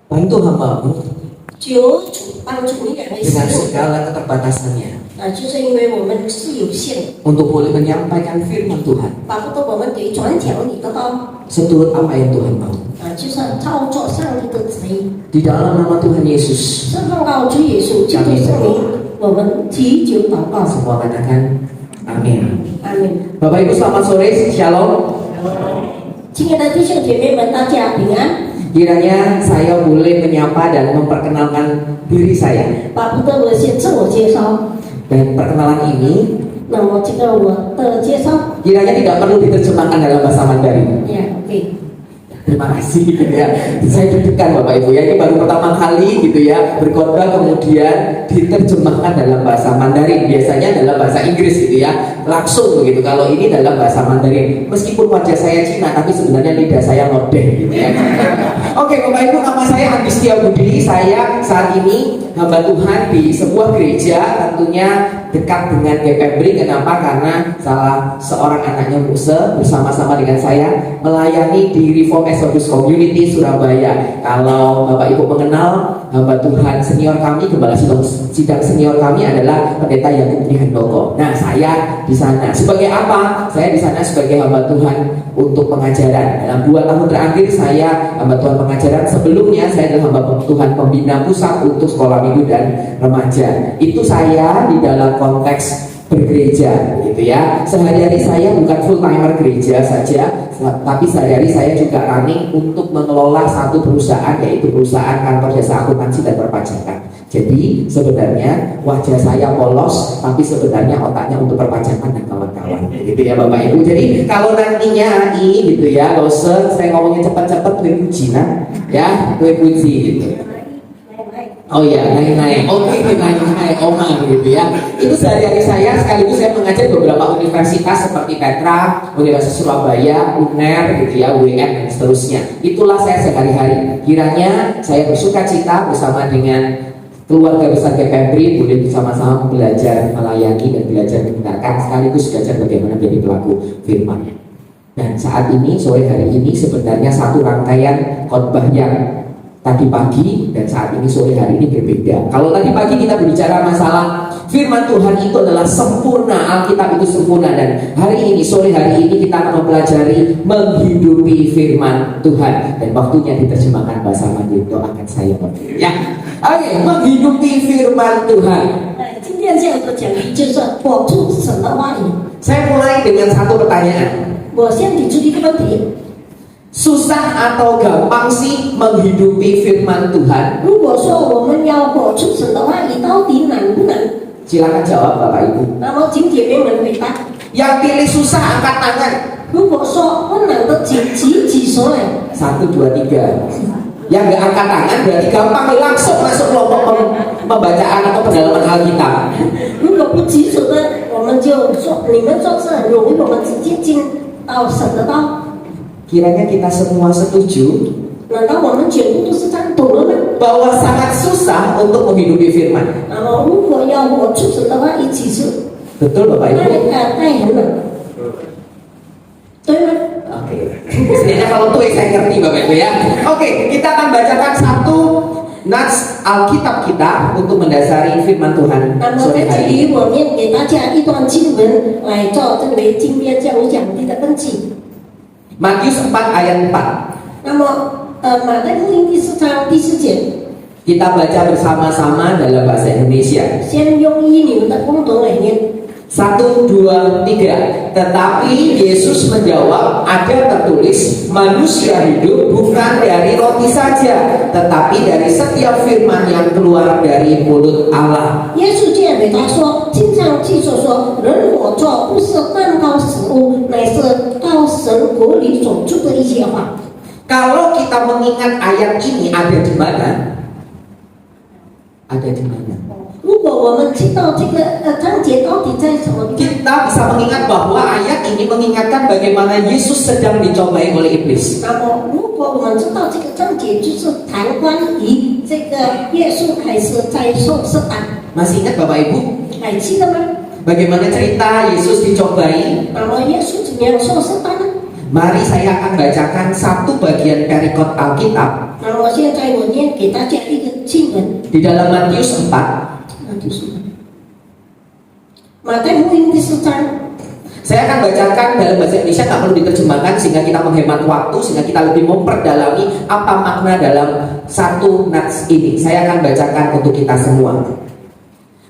bantu hamba-Mu 求主帮助你两位师 dengan 傅 segala keterbatasannya 就是因为我们是有限的， untuk boleh menyampaikan firman Tuhan 巴不得我们给转讲你的道 seturut apa yang Tuhan mau. 就是操作上帝的旨意。 Di dalam nama Tuhan Yesus, 圣奉告主耶稣基督圣名，我们祈求祷告。 semua katakan amin. 阿门。 Bapak Ibu selamat sore, shalom. 亲爱的弟兄姐妹们，大家平安。 Kiranya saya boleh menyapa dan memperkenalkan diri saya. 巴不得我先自我介绍。 Dan perkenalan ini 那么这个我的介绍， kiranya tidak perlu diterjemahkan dalam bahasa Mandarin. 呀 ，OK。 Terima kasih gitu ya. Saya deg-degan Bapak Ibu ya. Ini baru pertama kali gitu ya berkhotbah kemudian diterjemahkan dalam bahasa Mandarin. Biasanya dalam bahasa Inggris gitu ya. Langsung begitu. Kalau ini dalam bahasa Mandarin. Meskipun wajah saya Cina tapi sebenarnya lidah saya lodeh gitu ya. Oke Bapak Ibu, nama saya Andi Setiabudi. Saya saat ini hamba Tuhan di sebuah gereja, tentunya dekat dengan GPBRI. Kenapa? Karena salah seorang anaknya Muse bersama-sama dengan saya melayani di Reform Exodus Community Surabaya. Kalau Bapak Ibu mengenal hamba Tuhan senior kami, gembala sidang senior kami adalah Pendeta Yakub Handoko. Nah, saya di sana sebagai apa? Saya di sana sebagai hamba Tuhan untuk pengajaran. Dalam 2 tahun terakhir saya hamba Tuhan pengajaran. Sebelumnya saya adalah hamba Tuhan pembina pusat untuk sekolah minggu dan remaja. Itu saya di dalam konteks bergereja gitu ya. Sehari-hari saya bukan full timer gereja saja, tapi sehari-hari saya juga running untuk mengelola satu perusahaan, yaitu perusahaan kantor jasa akuntansi dan perpajakan. Jadi sebenarnya wajah saya polos, tapi sebenarnya otaknya untuk perpajakan dan kawan-kawan gitu ya Bapak Ibu. Jadi kalau nantinya gitu ya, kalau saya ngomongnya cepat-cepat kue puji ya, kue puji gitu. Oh iya, naik-naik. Oke, naik-naik Oma gitu ya. Itu sehari-hari saya, sekaligus saya mengajar beberapa universitas seperti Petra, Universitas Surabaya, UNER gitu ya, UIN dan seterusnya. Itulah saya sehari-hari. Kiranya saya bersuka cita bersama dengan keluarga besar GPBRI boleh bersama-sama belajar melayani dan belajar mendengarkan, sekaligus belajar bagaimana menjadi pelaku firman. Dan saat ini, sore hari ini sebenarnya satu rangkaian khotbah yang tadi pagi dan saat ini sore hari ini berbeda. Kalau tadi pagi kita berbicara masalah firman Tuhan itu adalah sempurna, Alkitab itu sempurna, dan hari ini sore hari ini kita akan mempelajari menghidupi firman Tuhan, dan waktunya diterjemahkan bahasa Mandarin. Doakan saya ya. Oke, menghidupi firman Tuhan. 今天这样的讲题就是活出神的话语。 Saya mulai dengan satu pertanyaan. 我先提出一个问题： Susah atau gampang sih menghidupi firman Tuhan? 如果说我们要活出神的话语，到底难不难？ Silakan jawab Bapak Ibu. 那么请姐妹们回答。 Yang pilih susah angkat tangan. 如果说困难的举手来， 1, 2, 3. Yang nggak angkat tangan berarti gampang, langsung masuk kelompok pembacaan atau pendalaman Alkitab. 如果不举手的，我们就说你们做是很容易，我们直接进到神的道。 Kiranya kita semua setuju 难道我们全部都是赞同了吗？ bahwa sangat susah untuk menghidupi firman. 那么如果要活出神的话语，其实 Betul Bapak 那 Ibu? 太很难，对吗？ Oke. Sebenarnya kalau tuh saya ngerti Bapak Ibu ya. Oke, kita akan bacakan satu nas Alkitab kita untuk mendasari firman Tuhan 那么 sore 在这 hari ini. 里，我念给大家一段经文来做这个为今天教育讲题的根基。 Matius 4 ayat 4. 那么，马太福音第4章第4节， Kita baca bersama-sama dalam bahasa Indonesia. 先用依你们的共同来念。 1, 2, 3. Tetapi Yesus menjawab, ada tertulis, manusia hidup bukan dari roti saja, tetapi dari setiap firman yang keluar dari mulut Allah. 耶稣这样对他说：“经上记着说，人活着不是单靠食物，乃是靠神国里所出的一些话。” Kalau kita mengingat ayat ini ada di mana? Ada di mana? 如果我们知道这个章节到底在什么地方， Kita bisa mengingat bahwa ayat ini mengingatkan bagaimana Yesus sedang dicobai oleh iblis. 那么如果我们知道这个章节就是谈关于这个耶稣还是在受试探， Masih ingat Bapak Ibu? 还记得吗？ Bagaimana cerita Yesus dicobai? 那么耶稣怎么样受试探呢？ Mari saya akan bacakan satu bagian perikop Alkitab 那么现在我念给大家一个经文， di dalam Matius 4. 那就是马太福音第4章。 Saya akan bacakan dalam bahasa Indonesia, nggak perlu diterjemahkan sehingga kita menghemat waktu, sehingga kita lebih memperdalami apa makna dalam satu nats ini. Saya akan bacakan untuk kita semua.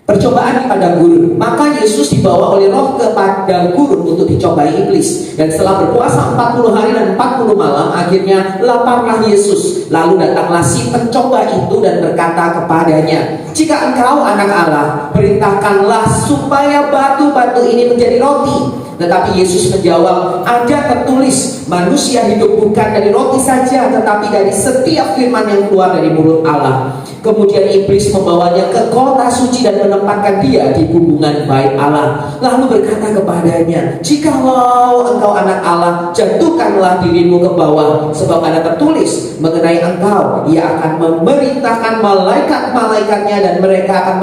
Percobaan di padang gurun. Maka Yesus dibawa oleh Roh ke padang gurun untuk dicobai iblis. Dan setelah berpuasa 40 hari dan 40 malam, akhirnya laparlah Yesus. Lalu datanglah si pencoba itu dan berkata kepadanya, "Jika engkau anak Allah, perintahkanlah supaya batu-batu ini menjadi roti." Tetapi Yesus menjawab, "Ada tertulis, manusia hidup bukan dari roti saja, tetapi dari setiap firman yang keluar dari mulut Allah." Kemudian iblis membawanya ke kota suci dan menempatkan dia di hubungan bait Allah. Lalu berkata kepadanya, "Jikalau engkau anak Allah, jatuhkanlah dirimu ke bawah, sebab ada tertulis mengenai engkau, ia akan memerintahkan malaikat-malaikatnya dan mereka akan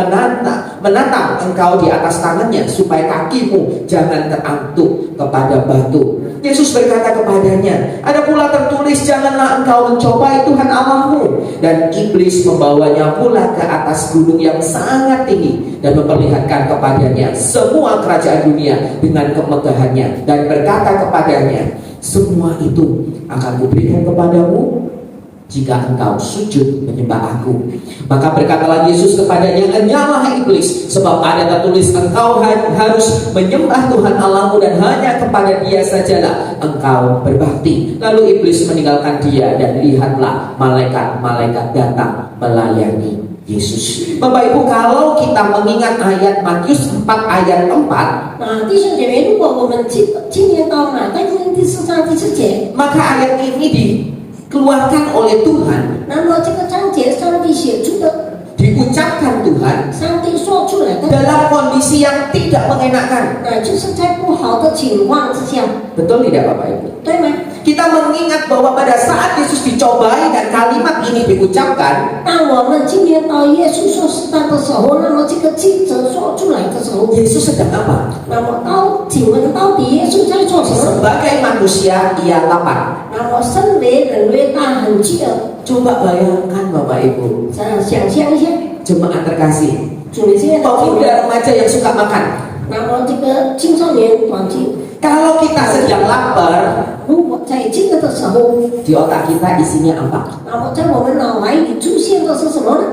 menatang engkau di atas tangannya, supaya kakimu jangan terantuk kepada batu." Yesus berkata kepadanya, "Ada pula tertulis, janganlah engkau mencobai Tuhan Allahmu." Dan iblis membawanya pula ke atas gunung yang sangat tinggi dan memperlihatkan kepadanya semua kerajaan dunia dengan kemegahannya, dan berkata kepadanya, "Semua itu akan kuberikan kepadamu jika engkau sujud menyembah aku." Maka berkatalah Yesus kepadanya, "Enyahlah iblis, sebab ada tertulis, engkau harus menyembah Tuhan Allahmu dan hanya kepada Dia sajalah engkau berbakti." Lalu iblis meninggalkan dia, dan lihatlah malaikat-malaikat datang melayani Yesus. Bapak Ibu, kalau kita mengingat ayat Matius 4 ayat 4, 弟兄姐妹，如果我们今年到马太福音第4章第4节， maka ayat ini dikeluarkan oleh Tuhan, 那么这个章节上帝写出的， diucapkan Tuhan 上帝说出来的， dalam kondisi yang tidak mengenakan. 就是在不好的情况之下， Betul tidak Bapak Ibu? 对吗？ Kita mengingat bahwa pada saat Yesus dicobai dan kalimat ini diucapkan, 当我们今天到耶稣说适当的时候，那么这个记者说出来的时候， Yesus sedang apa? 那么请问到底耶稣在做什么？ Sebagai manusia, ia lapar. 那么身为人类，他很饥饿。 Coba bayangkan Bapak Ibu, 想象一下， jemaat terkasih, 主的现在的经历， pemuda remaja yang suka makan. 那么这个青少年团体， Kalau kita sedang lapar, 如果在饥饿的时候， di otak kita isinya apa? 那么在我们脑海里出现的是什么呢？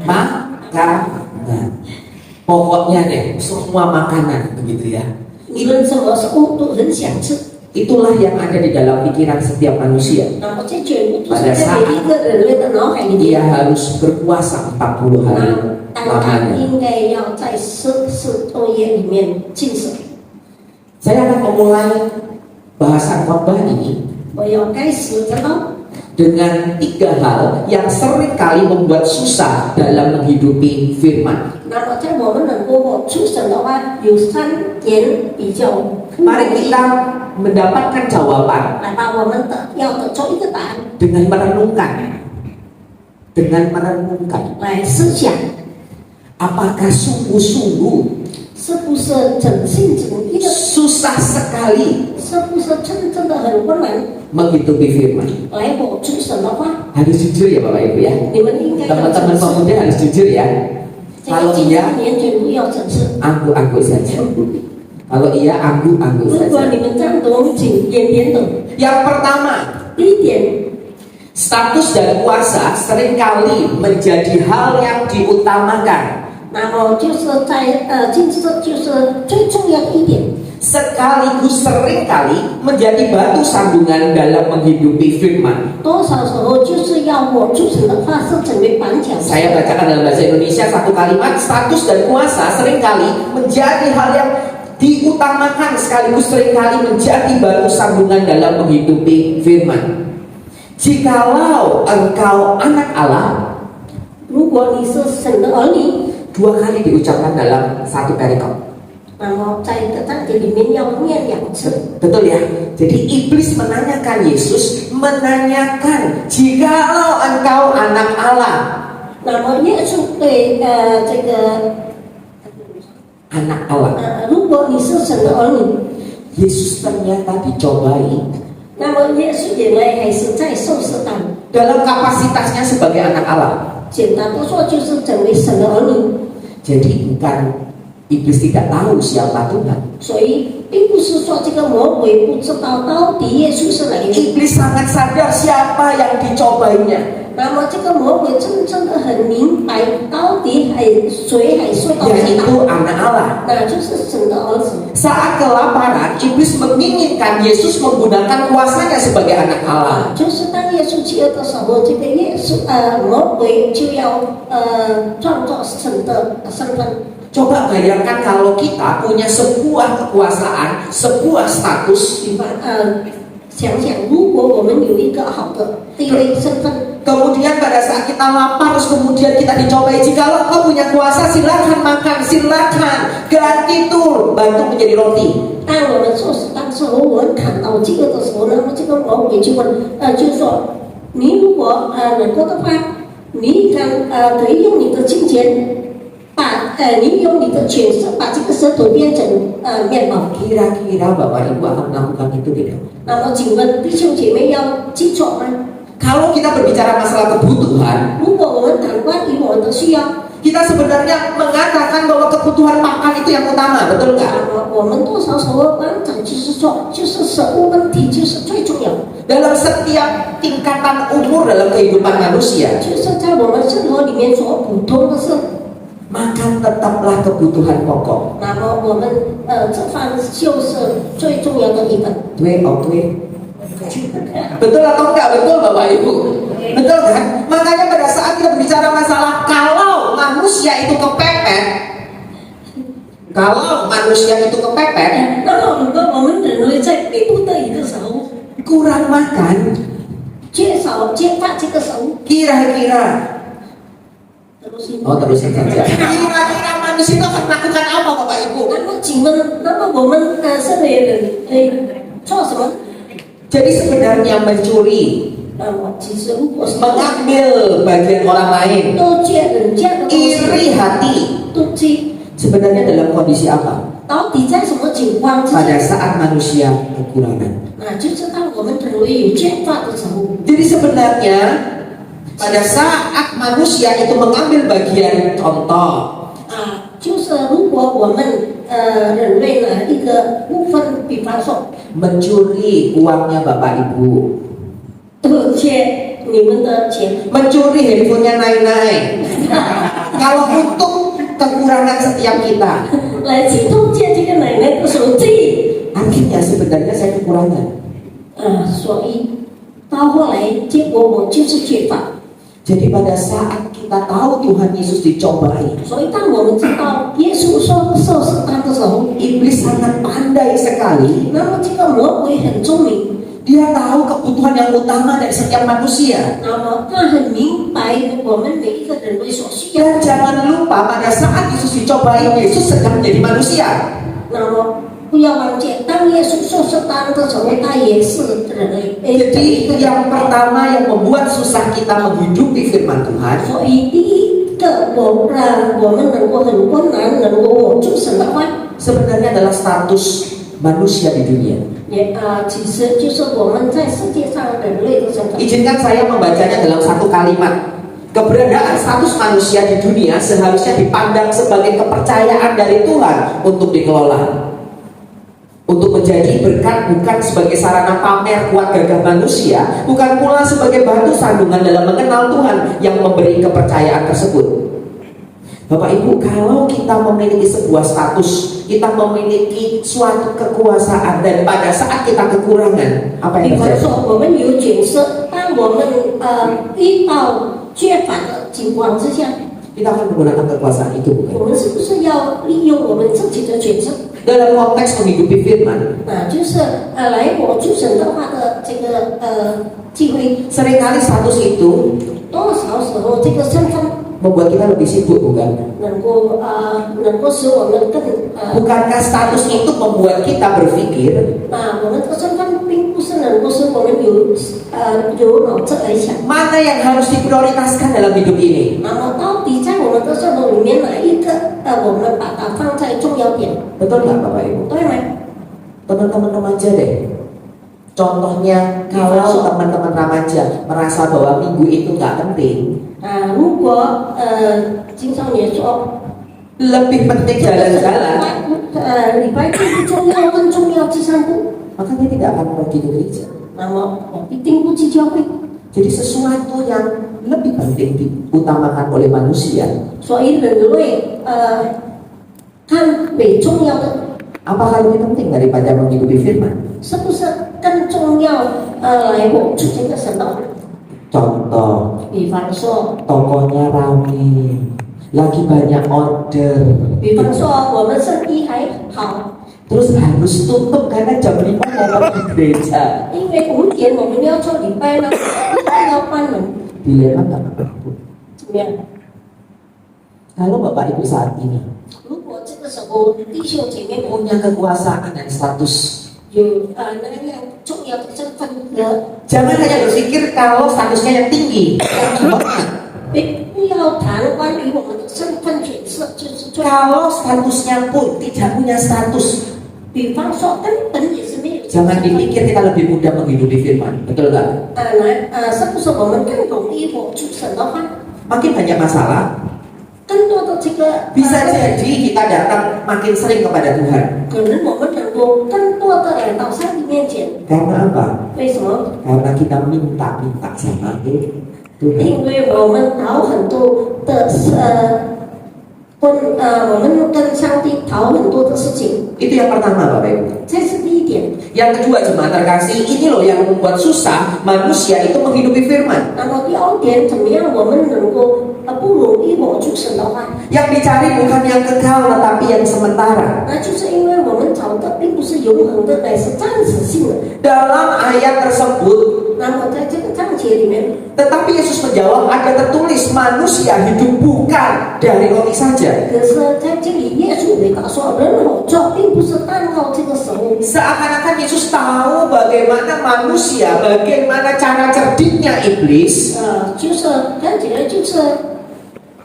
Makanan. Pokoknya deh, semua makanan begitu ya. 无论什么时候都很想吃。 Itulah yang ada di dalam pikiran setiap manusia. 那么这全部都是在每一个人类的脑海里 Ia 面。 harus berpuasa 40 hari 当他 lamanya. 应该要在40多夜里面进食。 Saya akan memulai bahasan khotbah ini 我要开始讲到 dengan 3 hal yang sering kali membuat susah dalam menghidupi firman. 那么在我们能够出神的话，有3点比较 Mari kita mendapatkan jawaban 来把我们要得出一个答案， dengan merenungkan, 来思想， apakah sungguh-sungguh 是不是真心诚意的， susah sekali 是不是真的很困难 menghidupi firman. 来我出神的话， Harus jujur ya Bapak Ibu ya. 你们应该要 Teman-teman 诚实。 pemuda harus jujur ya. 这个今年全部要诚实。 Angguk-angguk saja. Kalau iya, angguk-angguk 如果 saja. 你们赞同，请点点头。 Yang pertama, 第一点， status dan kuasa seringkali menjadi hal yang diutamakan, 那么就是在进食就是最重要的一点。 sekaligus seringkali menjadi batu sandungan dalam menghidupi firman. 多少时候就是要我出神的话是成为绑脚石。 Saya bacakan dalam bahasa Indonesia satu kalimat, status dan kuasa seringkali menjadi hal yang diutamakan sekaligus seringkali menjadi batu sandungan dalam menghidupi firman. Jikalau engkau anak Allah, 如果你是神的儿女， 2 kali diucapkan dalam satu perikop. 那么在一个章节里面要念2次。 Betul ya? Jadi iblis menanyakan Yesus, menanyakan jikalau engkau anak Allah. 那么耶稣对Anak Allah. 如果你是神的儿女， Yesus ternyata dicobai 那么耶稣原来还是在受试探， dalam kapasitasnya sebagai anak Allah. 简单的说就是成为神的儿女， Jadi bukan iblis tidak tahu siapa Tuhan. 所以并不是说这个魔鬼不知道到底耶稣是哪一位。 Iblis sangat sadar siapa yang dicobainya. 那么这个魔鬼真的很明白，到底谁还受到试探， Yaitu anak Allah. 那就是神的儿子。 Saat kelaparan, iblis menginginkan Yesus menggunakan kuasanya sebagai anak Allah. 就是当耶稣饥饿的时候，这个魔鬼就要创造神的身份。 Coba bayangkan kalau kita punya sebuah kekuasaan, sebuah status, 想想，如果我们有一个好的地位身份， kemudian pada saat kita lapar, terus kemudian kita dicobai, jikalau kau punya kuasa, silakan makan, silakan ganti tur, bantu menjadi roti. 当我们做适当时候，我们感到饥饿的时候，那么这个魔鬼就问，就说，你如果能够的话，你可以用你的金钱，你用你的权势把这个舌头变成面包。 Kira-kira Bapak Ibu akan melakukan itu tidak? 那么请问弟兄姐妹要记错吗？ Kalau kita berbicara masalah kebutuhan, 如果我们谈关于我们的需要， kita sebenarnya mengatakan bahwa kebutuhan makan itu yang utama, betul nggak? 我们多少时候刚才就是说，就是食物问题就是最重要的。 Dalam setiap tingkatan umur dalam kehidupan manusia, 就是在我们生活里面所普通的事， makan tetaplah kebutuhan pokok. 那么我们吃饭就是最重要的一份。 Dwe, oke. Betul atau enggak? Betul Bapak Ibu? Betul kan? Makanya pada saat kita berbicara masalah kalau manusia itu kepepet,那么如果我们人类在逼不得已的时候， kurang makan, 缺乏这个时候， kira-kira terusin. terusin saja. Kira-kira manusia itu akan melakukan apa Bapak Ibu? 那么请问，那么我们身为人做什么？ Jadi sebenarnya mencuri, 那么其实如果是 mengambil bagian orang lain, 都借人家的东西， iri hati, 妒忌， sebenarnya dalam kondisi apa? 到底在什么情况之 Pada 下？ saat manusia kekurangan. 那就是当我们人类有缺乏的时候。 Jadi sebenarnya pada saat manusia itu mengambil bagian contoh, 就是如果我们人类呢一个部分，比方说 mencuri uangnya Bapak Ibu, 偷窃你们的钱， mencuri handphonenya Nai-Nai. Kalau untuk kekurangan setiap kita, 来去偷窃这个奶奶的手机， artinya sebenarnya saya kekurangan. 所以到后来结果我就是缺乏。 Jadi pada saat kita tahu Tuhan Yesus dicobai, 所以当我们知道耶稣受试探的时候， iblis sangat pandai sekali. 那么这个魔鬼很聪明， Dia tahu kebutuhan yang utama dari setiap manusia. 那么他很明白我们每一个人类所需要。 Dan jangan lupa pada saat Yesus dicobai, Yesus sedang menjadi manusia. 那么不要忘记，当耶稣受试探的时候，他也是人类。 Jadi yang pertama yang membuat susah kita menghidupi firman Tuhan, 所以第一个我们能够很困难能够握住神的话， sebenarnya adalah status manusia di dunia. 其实就是我们在世界上人类的身份。 Izinkan saya membacanya dalam satu kalimat. Keberadaan status manusia di dunia seharusnya dipandang sebagai kepercayaan dari Tuhan untuk dikelola. Untuk menjadi berkat bukan sebagai sarana pamer kuat gagah manusia, bukan pula sebagai batu sandungan dalam mengenal Tuhan yang memberi kepercayaan tersebut. Bapak Ibu, kalau kita memiliki sebuah status, kita memiliki suatu kekuasaan, dan pada saat kita kekurangan, apa 比 yang 方 terjadi? 说，我们有角色，当我们遇到缺乏的情况之下， Kita akan menggunakan kekuasaan itu, 我 bukan? 们是不是要利用我们自己的角色？ Dalam konteks menghidupi firman, 就是来握住神的话的这个机会。 seringkali status itu 多少时候这个身份 membuat kita lebih sibuk, bukan? 能够使我们更Bukankah status itu membuat kita berpikir 我们这个身份并不是能够使我们有脑子来想， mana yang harus diprioritaskan dalam hidup ini? 那么到底在我们的生活里面哪一个我们把它放在重要点， Betul nggak Bapak Ibu? 对吗？ Teman-teman remaja deh. Contohnya kalau teman-teman remaja merasa bahwa minggu itu nggak penting, 如果青少年说 lebih penting 这个 jalan-jalan, 礼拜天不重要，更重要去散步， maka dia tidak akan pergi ke gereja. 那么我一定不去教会。 Jadi sesuatu yang lebih penting diutamakan oleh manusia. 所以人类看为重要的， Apakah lebih penting daripada menghidupi firman? 是不是更重要来活出这个神道？ Contoh, 比方说， tokonya rame, lagi banyak order, 比方说我们生意还好， terus harus tutup karena jam 5 mau pergi gereja. 因为5点我们要做礼拜了，要关门， Dilema nggak? 怎么样？ Kalau Bapak Ibu saat ini 如果这个时候弟兄姐妹们 punya kekuasaan dan status, 有那个重要的身份的， jangan hanya berpikir kalau statusnya yang tinggi. 不要谈关于我们的身份角色，就是最 Kalau statusnya pun tidak punya status, 比方说根本也是没有。 jangan dipikir kita lebih mudah menghidupi firman, betul nggak? 是不是我们更容易活出神的话？ Makin banyak masalah, 更多的这个 bisa jadi kita datang makin sering kepada Tuhan. 可能我们能够更多的来到上帝面前。 Karena apa? 为什么？ Karena kita minta sama Tuhan. 因为我们讨很多的我们跟上帝讨很多的事情， Itu yang pertama, Bapak Ibu. 这是第一点。 Yang kedua, jemaat terkasih, ini loh yang membuat susah manusia itu menghidupi firman. 那么第二点，怎么样我们能够不容易活出神的话？ Yang dicari bukan yang kekal, tetapi yang sementara. 那就是因为我们找的并不是永恒的，乃是暂时性的。 Dalam ayat tersebut, 那么在这个章节里面， tetapi Yesus menjawab, ada tertulis manusia hidup bukan dari roti saja. 可是在这里耶稣回答说，人活着并不是单靠这个食物。 Seakan-akan Yesus tahu bagaimana manusia, bagaimana cara cerdiknya iblis. 就是看起来就是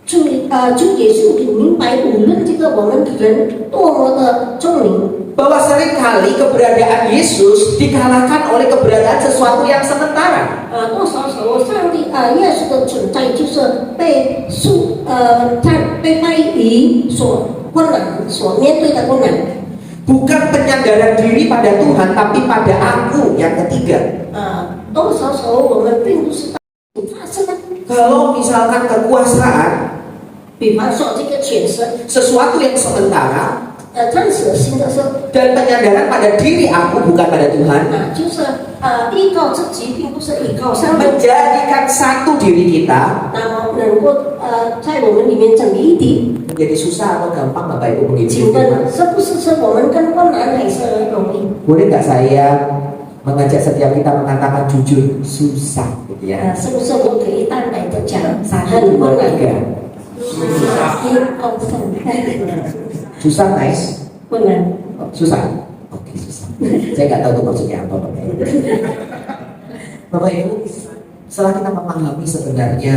就耶稣很明白，无论这个我们人多么的聪明， Bahwa seringkali keberadaan Yesus dikalahkan oleh keberadaan sesuatu yang sementara. 多少时候上帝耶稣的存在就是被被拜于所困难所面对的困难。 Bukan penyandaran diri pada Tuhan, tapi pada aku yang ketiga. 多少时候我们并不是发生的， Kalau misalkan kekuasaan 比方说这个权势， sesuatu yang sementara 暂时性的是 dan penyandaran pada diri aku bukan pada Tuhan, 就是依靠自己，并不是依靠上帝。 menjadikan satu diri kita 那么能够在我们里面整理一点， menjadi susah atau gampang Bapak Ibu 请 menghidupi 问 firman? 是不是我们更困难还是容易？ Boleh nggak saya mengajak setiap kita mengatakan jujur susah, gitu ya? 是不是我可以坦白的讲， Satu, 很 dua, 困难？ tiga. Susah, nice. 困难。 Susah. Oke, susah. Saya nggak tahu itu maksudnya apa, Bapak Ibu. Bapak Ibu, setelah kita memahami sebenarnya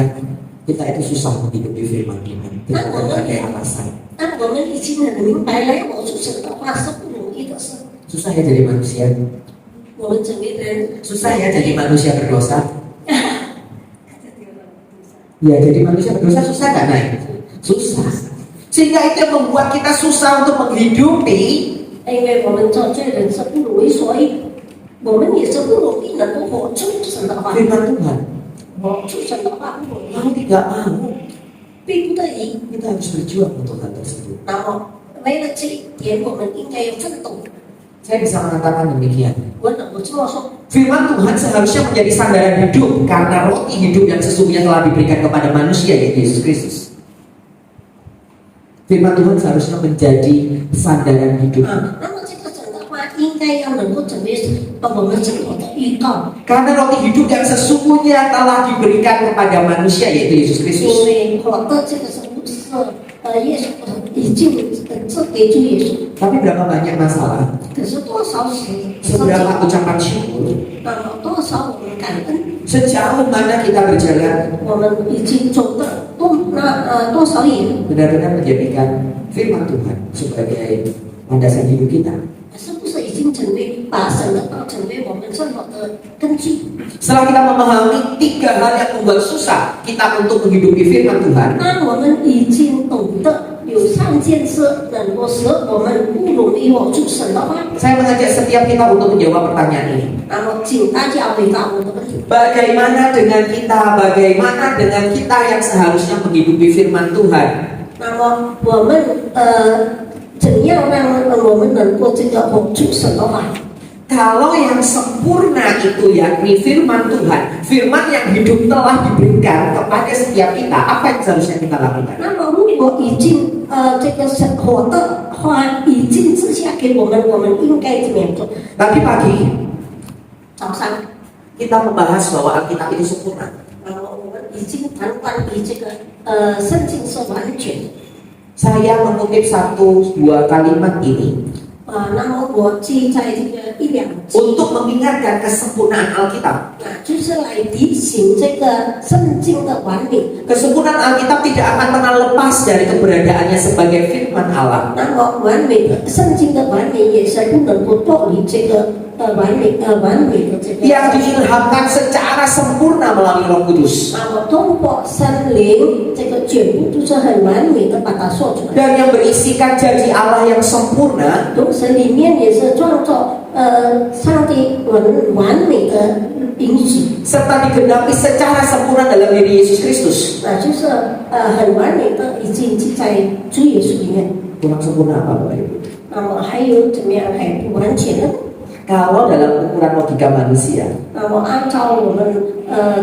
kita itu susah menghidupi firman Tuhan dengan berbagai alasan. 那我们已经很明白来活出神的话是不容易的事。 Susah ya jadi manusia. 我们整个人 Susah ya jadi manusia berdosa. Ya, jadi manusia berdosa susah nggak, Nay? Susah. Sehingga itu yang membuat kita susah untuk menghidupi. 因为我们做罪人是不容易，所以我们也是不容易能够活出神的话。 Firman Tuhan. 活出神的话不容易， Mau tidak mau, 逼不得已。 kita harus berjuang untuk hal tersebut. 然后为了这一点，我们应该要奋斗。 Saya bisa mengatakan demikian. 我这么说， Firman Tuhan seharusnya menjadi sandaran hidup karena roti hidup yang sesungguhnya telah diberikan kepada manusia yaitu Yesus Kristus. Firman Tuhan seharusnya menjadi sandaran hidup. 那么这个神的话应该要能够成为我们生活的预告， Karena roti hidup yang sesungguhnya telah diberikan kepada manusia yaitu Yesus 因 Kristus. 为我的这个是不是耶稣已经赐给主耶稣， Tapi berapa banyak masalah? 可是多少时， Seberapa ucapan syukur? 那么多少我们感恩， Sejauh mana kita berjalan 我们已经走的多少也 benar-benar menjadikan firman Tuhan sebagai landasan hidup kita. 是不是已经成为把神的道成为我们生活的根据。 Setelah kita memahami 3 hal yang membuat susah kita untuk menghidupi firman Tuhan, 当我们已经懂得有3件事能够使我们不容易握住神的话， saya mengajak setiap kita untuk menjawab pertanyaan ini. 那么请大家回答我的问题。 Bagaimana dengan kita? Bagaimana dengan kita yang seharusnya menghidupi firman Tuhan? 那么我们怎样让我们能够这个握住神的话？ Kalau yang sempurna itu yakni firman Tuhan, firman yang hidup telah diberikan kepada setiap kita, apa yang seharusnya kita lakukan? 那么如果已经这个生活的话已经赐下给我们，我们应该怎么样做？ Tadi pagi 早上， kita membahas bahwa Alkitab itu sempurna. 我们已经谈关于这个圣经是完全的。 Saya mengutip 1-2 kalimat ini 那么我记在这个1-2节， untuk mengingatkan kesempurnaan Alkitab. 就是来提醒这个圣经的完美。 Kesempurnaan Alkitab tidak akan pernah lepas dari keberadaannya sebagai firman Allah. 那么完美的圣经的完美也是不能够脱离这个完美的这个。 Yang diilhamkan secara sempurna melalui Roh Kudus. 那么通过圣灵这个全部都是很完美的把它说出来。 Dan yang berisikan janji Allah yang sempurna 同时里面也是创造上帝完美的允许， serta digenapi secara sempurna dalam diri Yesus Kristus. 就是很完美的已经记在主耶稣里面。 Kurang sempurna apa Bapak Ibu? 那么还有怎么样还不完全呢？ Kalau dalam ukuran logika manusia 那么按照我们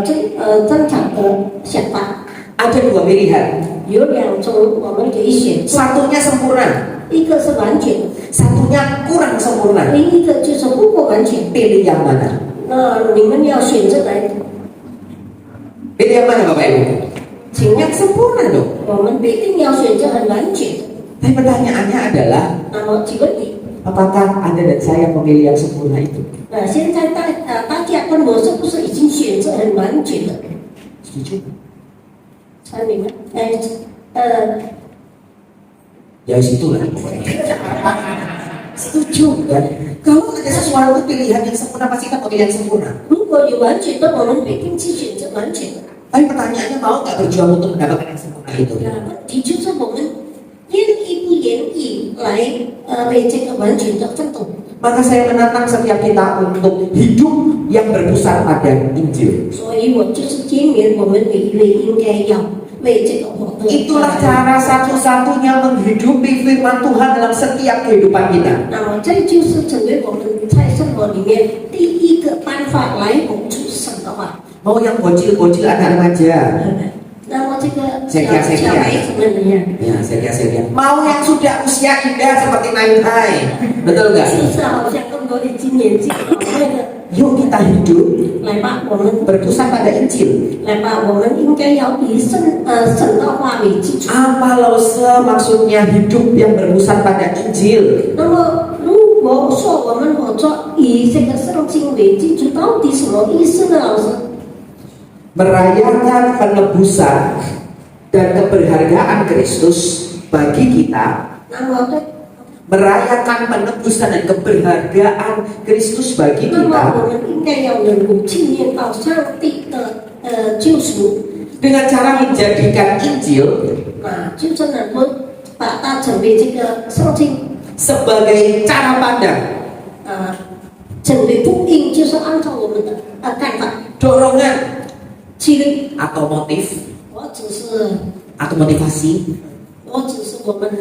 正常的想法， ada 2 pilihan. 有2种我们可以选， Satunya sempurna, 一个是完全的， satunya kurang sempurna. 另一个就是不够完全。 Pilih yang mana? 你们要选择来， Pilih yang mana Bapak Ibu? 请 Yang sempurna dong. 我们必定要选择很完全的。 Tapi pertanyaannya adalah 那么几个题？ apakah Anda dan saya memilih yang sempurna itu? 现在大家跟我是不是已经选择很完全的？ Setuju? 你们Ya situlah. Setuju kan? Kalau ada sesuatu pilihan yang sempurna pasti kita memilih yang sempurna. 如果有完全的，我们必定去选择完全的。 Tapi pertanyaannya mau nggak berjuang untuk mendapatkan yang sempurna itu? 问题就是我们愿意不愿意来为这个完全的奋斗。 Maka saya menantang setiap kita untuk hidup yang berpusat pada Injil. 所以我就是建议我们每一位应该要为这个活动。 Itulah cara satu-satunya menghidupi firman Tuhan dalam setiap kehidupan kita. 那么这就是成为我们在生活里面第一个办法来活出神的话。 Mau yang bocil-bocil anak remaja. 那么这个saya小孩子们怎么样？ Ya, saya. Mau yang sudah usia indah seperti Naintai. Betul nggak? 就是好像更多已经年纪老迈的， Yuk kita hidup 来吧，我们 berpusat pada Injil. 来吧，我们应该要以神的话为基础。 Apa lause maksudnya hidup yang berpusat pada Injil? 那么，如果说我们合作以这个圣经为基础，到底什么意思呢？老师？ Merayakan penebusan dan keberhargaan Kristus bagi kita. 那么对， Merayakan penebusan dan keberhargaan Kristus bagi 那么 kita 我们应该要能够纪念到上帝的救赎， dengan cara menjadikan Injil 就是能够把它成为这个圣经， sebagai cara pandang, 成为福音，就是按照我们的看法、 dorongan 激励， atau motif 或者是 atau motivasi. 或者是我们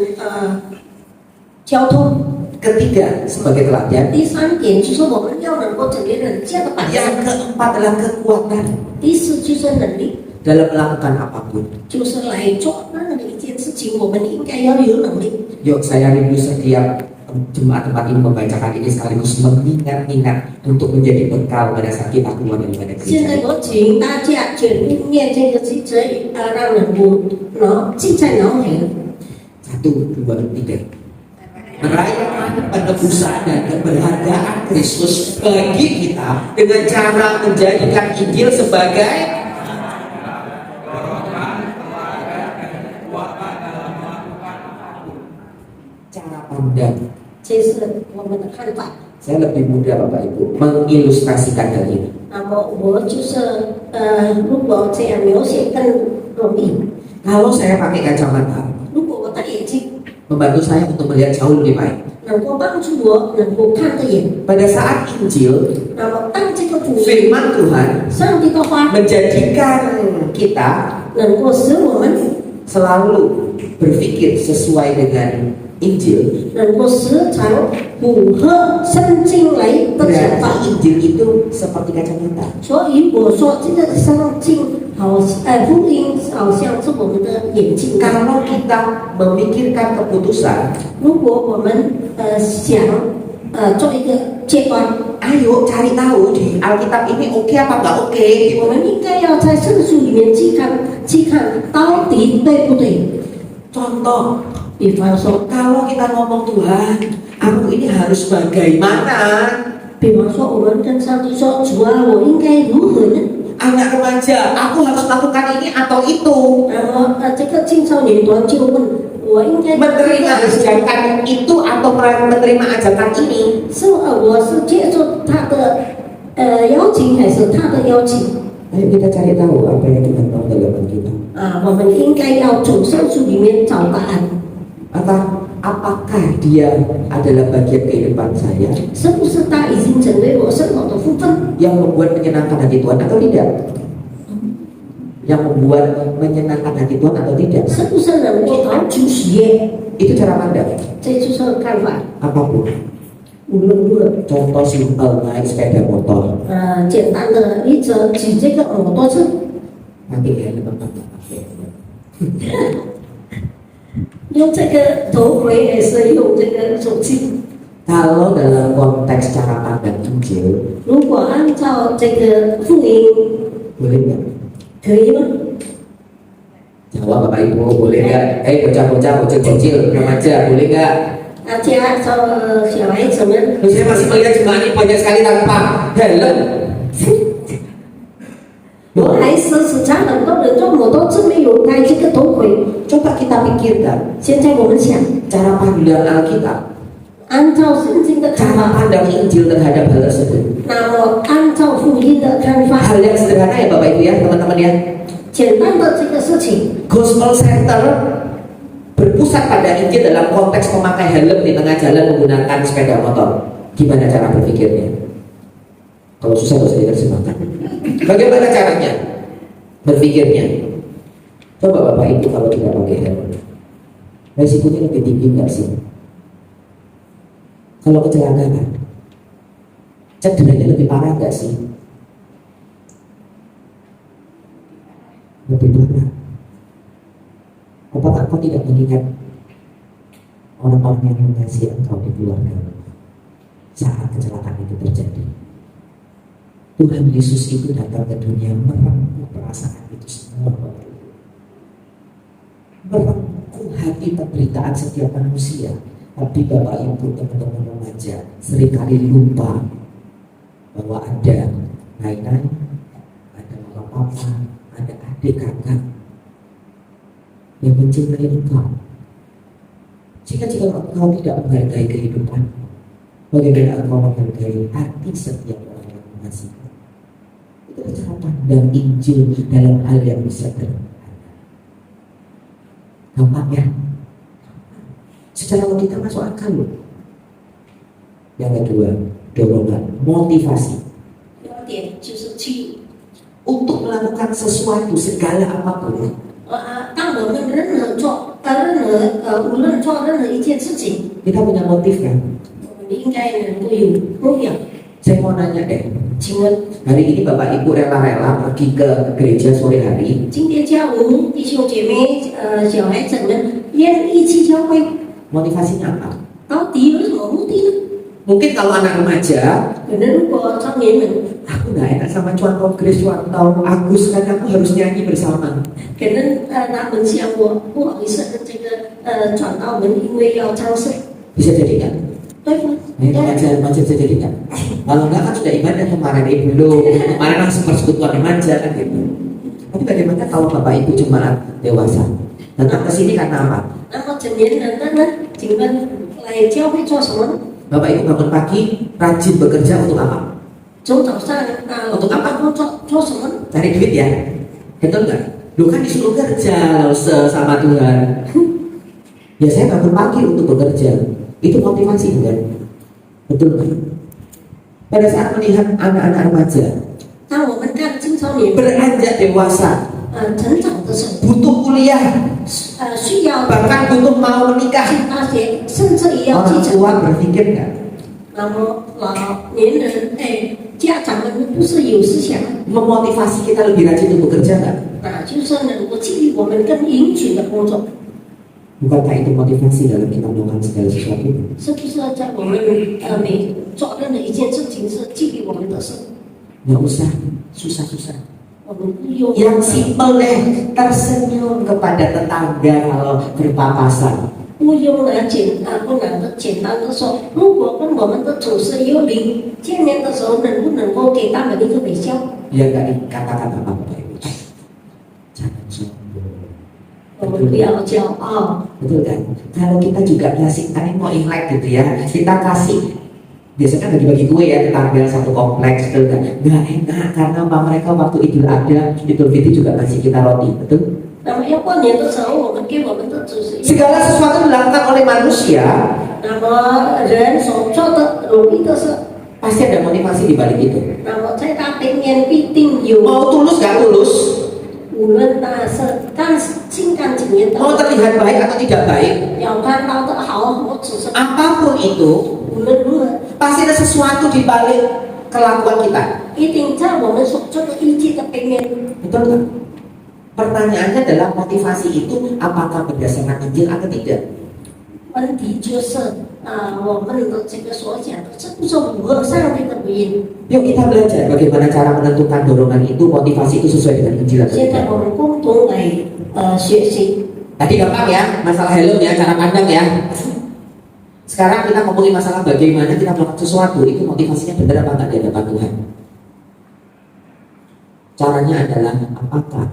交通。 Ketiga sebagai teladan. 第3点就是我们要能够成为人家的榜样。 Yang keempat adalah kekuatan 第4就是能力， dalam melakukan apapun. 就是来做任何一件事情，我们应该要有能力。 Yuk saya rindu setiap jemaat tempat ini membacakan ini sekaligus mengingat-ingat untuk menjadi bekal pada saat kita keluar daripada 现在 gereja. 我请大家全力念这个记者让人物记在脑海。 1, 2, 3. Merayakan penebusan dan keberhargaan Kristus bagi kita dengan cara menjadikan Injil sebagai cara pandang. 这是我们的看法。Saya lebih mudah Bapak Ibu mengilustrasikan hal ini. 那么我就是如果这样描写更容易。 Kalau saya pakai kacamata, 如果我戴眼镜， membantu saya untuk melihat jauh lebih baik. 能够帮助我能够看得远。 Pada saat Injil, 那么当这个福音， firman Tuhan 上帝的话 menjadikan kita 能够使我们 selalu berpikir sesuai dengan Injil. 能够时常符合圣经来的想法。 Berarti Injil itu seperti kacamata. 所以我说这个圣经福音好像是我们的眼睛。 Kalau kita memikirkan keputusan, 如果我们想做一个阶段， ayo cari tahu di Alkitab ini oke apa nggak oke. 我们应该要在圣书里面去看到底对不对。 Contoh, 比方说， kalau kita ngomong Tuhan, aku ini harus bagaimana? 比方说我们跟上帝说，主啊，我应该如何呢？ Anak remaja, aku harus lakukan ini atau itu. 然后这个青少年团就问我应该 Menerima ajakan itu atau menerima ajakan ini. 是我是接受他的邀请还是他的邀请？ Ayo kita cari tahu apa yang Tuhan mau dalam kita. 我们应该要从圣书里面找答案。 Apakah dia adalah bagian kehidupan saya 是不是他已经成为我生活的部分？ yang membuat menyenangkan hati Tuhan atau tidak? Yang membuat menyenangkan hati Tuhan atau tidak? 是不是能够讨主喜悦？ Itu cara pandang. 这就是看法。 Apapun. 无论如何， Contoh simpel naik sepeda motor. 简单的例子，举这个摩托车， Pakai helm apa nggak pakai helm? 用这个头盔还是用这个手机？ Kalau dalam konteks cara pandang Injil, 如果按照这个福音， boleh nggak? 可以吗？ Jawab Bapak Ibu, boleh nggak? Bocah-bocah, bocil-bocil, remaja, boleh nggak? 大家小孩子们， Saya masih melihat jemaah ini banyak sekali tanpa helm. 我还是时常很多人坐摩托车没有戴这个头盔。 Coba kita pikirkan 现在我们想， cara pandang Alkitab, 按照圣经的看 cara 法， pandang Injil terhadap hal tersebut. 那么按照福音的看法， Hal yang sederhana ya Bapak Ibu ya, teman-teman ya. 简单的这个事情， Gospel Center berpusat pada Injil dalam konteks memakai helm di tengah jalan menggunakan sepeda motor. Gimana cara berpikirnya? Kalau susah nggak usah diterjemahkan. Bagaimana caranya berpikirnya? Coba Bapak Ibu kalau tidak pakai helm, resikonya lebih tinggi nggak sih? Kalau kecelakaan, cederanya lebih parah nggak sih? Lebih parah. Apakah kau tidak mengingat orang-orang yang mengasihi engkau di keluarga saat kecelakaan itu terjadi? Tuhan Yesus itu datang ke dunia merengkuh perasaan itu semua. Merengkuh hati penderitaan setiap manusia. Tapi Bapak Ibu teman-teman remaja seringkali lupa bahwa ada Nainai, ada Mama Papa, ada adik kakak yang mencintai engkau. Jika engkau tidak menghargai kehidupan, bagaimana engkau menghargai hati setiap orang yang mengasihi? Itu cara pandang Injil dalam hal yang bisa sederhana. Gampang ya? Secara logika masuk akal loh. Yang kedua, dorongan, motivasi 第二点就是去 untuk melakukan sesuatu segala apapun. 当我们无论做任何一件事情， Kita punya motif kan? 我们应该能够有目标。 Saya mau nanya deh, 请问 hari ini Bapak Ibu rela-rela pergi ke gereja sore hari? 今天下午弟兄姐妹小孩子们愿意去教会， Motivasinya apa? 到底有什么目的呢？ Mungkin kalau anak remaja, 可能如果少年们， aku nggak enak sama Cuan Kongres, Cuan Tau, Agus, kan aku harus nyanyi bersama. 可能他们想我不好意思跟这个传道们，因为要唱诗， Bisa jadi nggak? 对吗？ Remaja bisa jadi nggak? Kalau nggak kan sudah ibadah kemarin belum, kemarin langsung persekutuan remaja kan gitu. Tapi bagaimana kalau Bapak Ibu jemaat dewasa datang ke sini karena apa? 那么成年人的呢？请问来教会做什么？ Bapak Ibu bangun pagi rajin bekerja untuk apa? 从早上untuk apa? 做什么？ Cari duit ya? Betul nggak? Lu kan disuruh kerja sama Tuhan. Ya saya bangun pagi untuk bekerja. Itu motivasi bukan? Betul nggak? Pada saat melihat anak-anak remaja 当我们看青少年 beranjak dewasa 成长的时候， butuh kuliah 需要 bahkan butuh mau menikah 进大学，甚至也要继 orang 承。 tua berpikir nggak? 那么老年人家长们不是有思想， Memotivasi kita lebih rajin untuk bekerja nggak? 就是能够激励我们更严谨的工作， Bukankah itu motivasi dalam kita melakukan segala sesuatu? 是不是在我们每做任何一件事情是激励我们的事？ Nggak usah susah-susah. 我们不用 Yang simpel deh, tersenyum kepada tetangga kalau berpapasan. 不用不能的简单的说，如果跟我们的同事有邻见面的时候，能不能够给他们一个微笑？ Ya nggak dikatakan apa-apa Bapak Ibu. Jangan sombong. 我们不要骄傲。 Betul kan? Kalau kita juga kasih, tadi mau imlek gitu ya, kita kasih. Biasanya kan bagi-bagi kue ya, tetangga satu kompleks, betul kan? Nggak enak karena apa? Mereka waktu Idul Adha, Idul Fitri juga kasih kita roti, betul? 那么要过年的时候，我们给我们的主持人， Segala sesuatu dilakukan oleh manusia 那么人所做的容易的事， pasti ada motivasi di balik itu. 那么在他里面必定有， Mau tulus nggak tulus, 无论他是心甘情愿的， mau terlihat baik atau tidak baik, 要看到的好或者是 apapun itu 无论如何， pasti ada sesuatu di balik kelakuan kita. 一定在我们所做的一切的背面。 Betul nggak? Pertanyaannya adalah motivasi itu apakah berdasarkan Injil atau tidak? 问题就是我们的这个所讲的是不是符合上帝的回应？ Yuk kita belajar bagaimana cara menentukan dorongan itu, motivasi itu sesuai dengan Injil atau 现 tidak. 在我们共同来学习。 Tadi gampang ya, masalah helm ya, cara pandang ya. Sekarang kita ngomongin masalah bagaimana kita melakukan sesuatu, itu motivasinya benar apa enggak di hadapan Tuhan. Caranya adalah apakah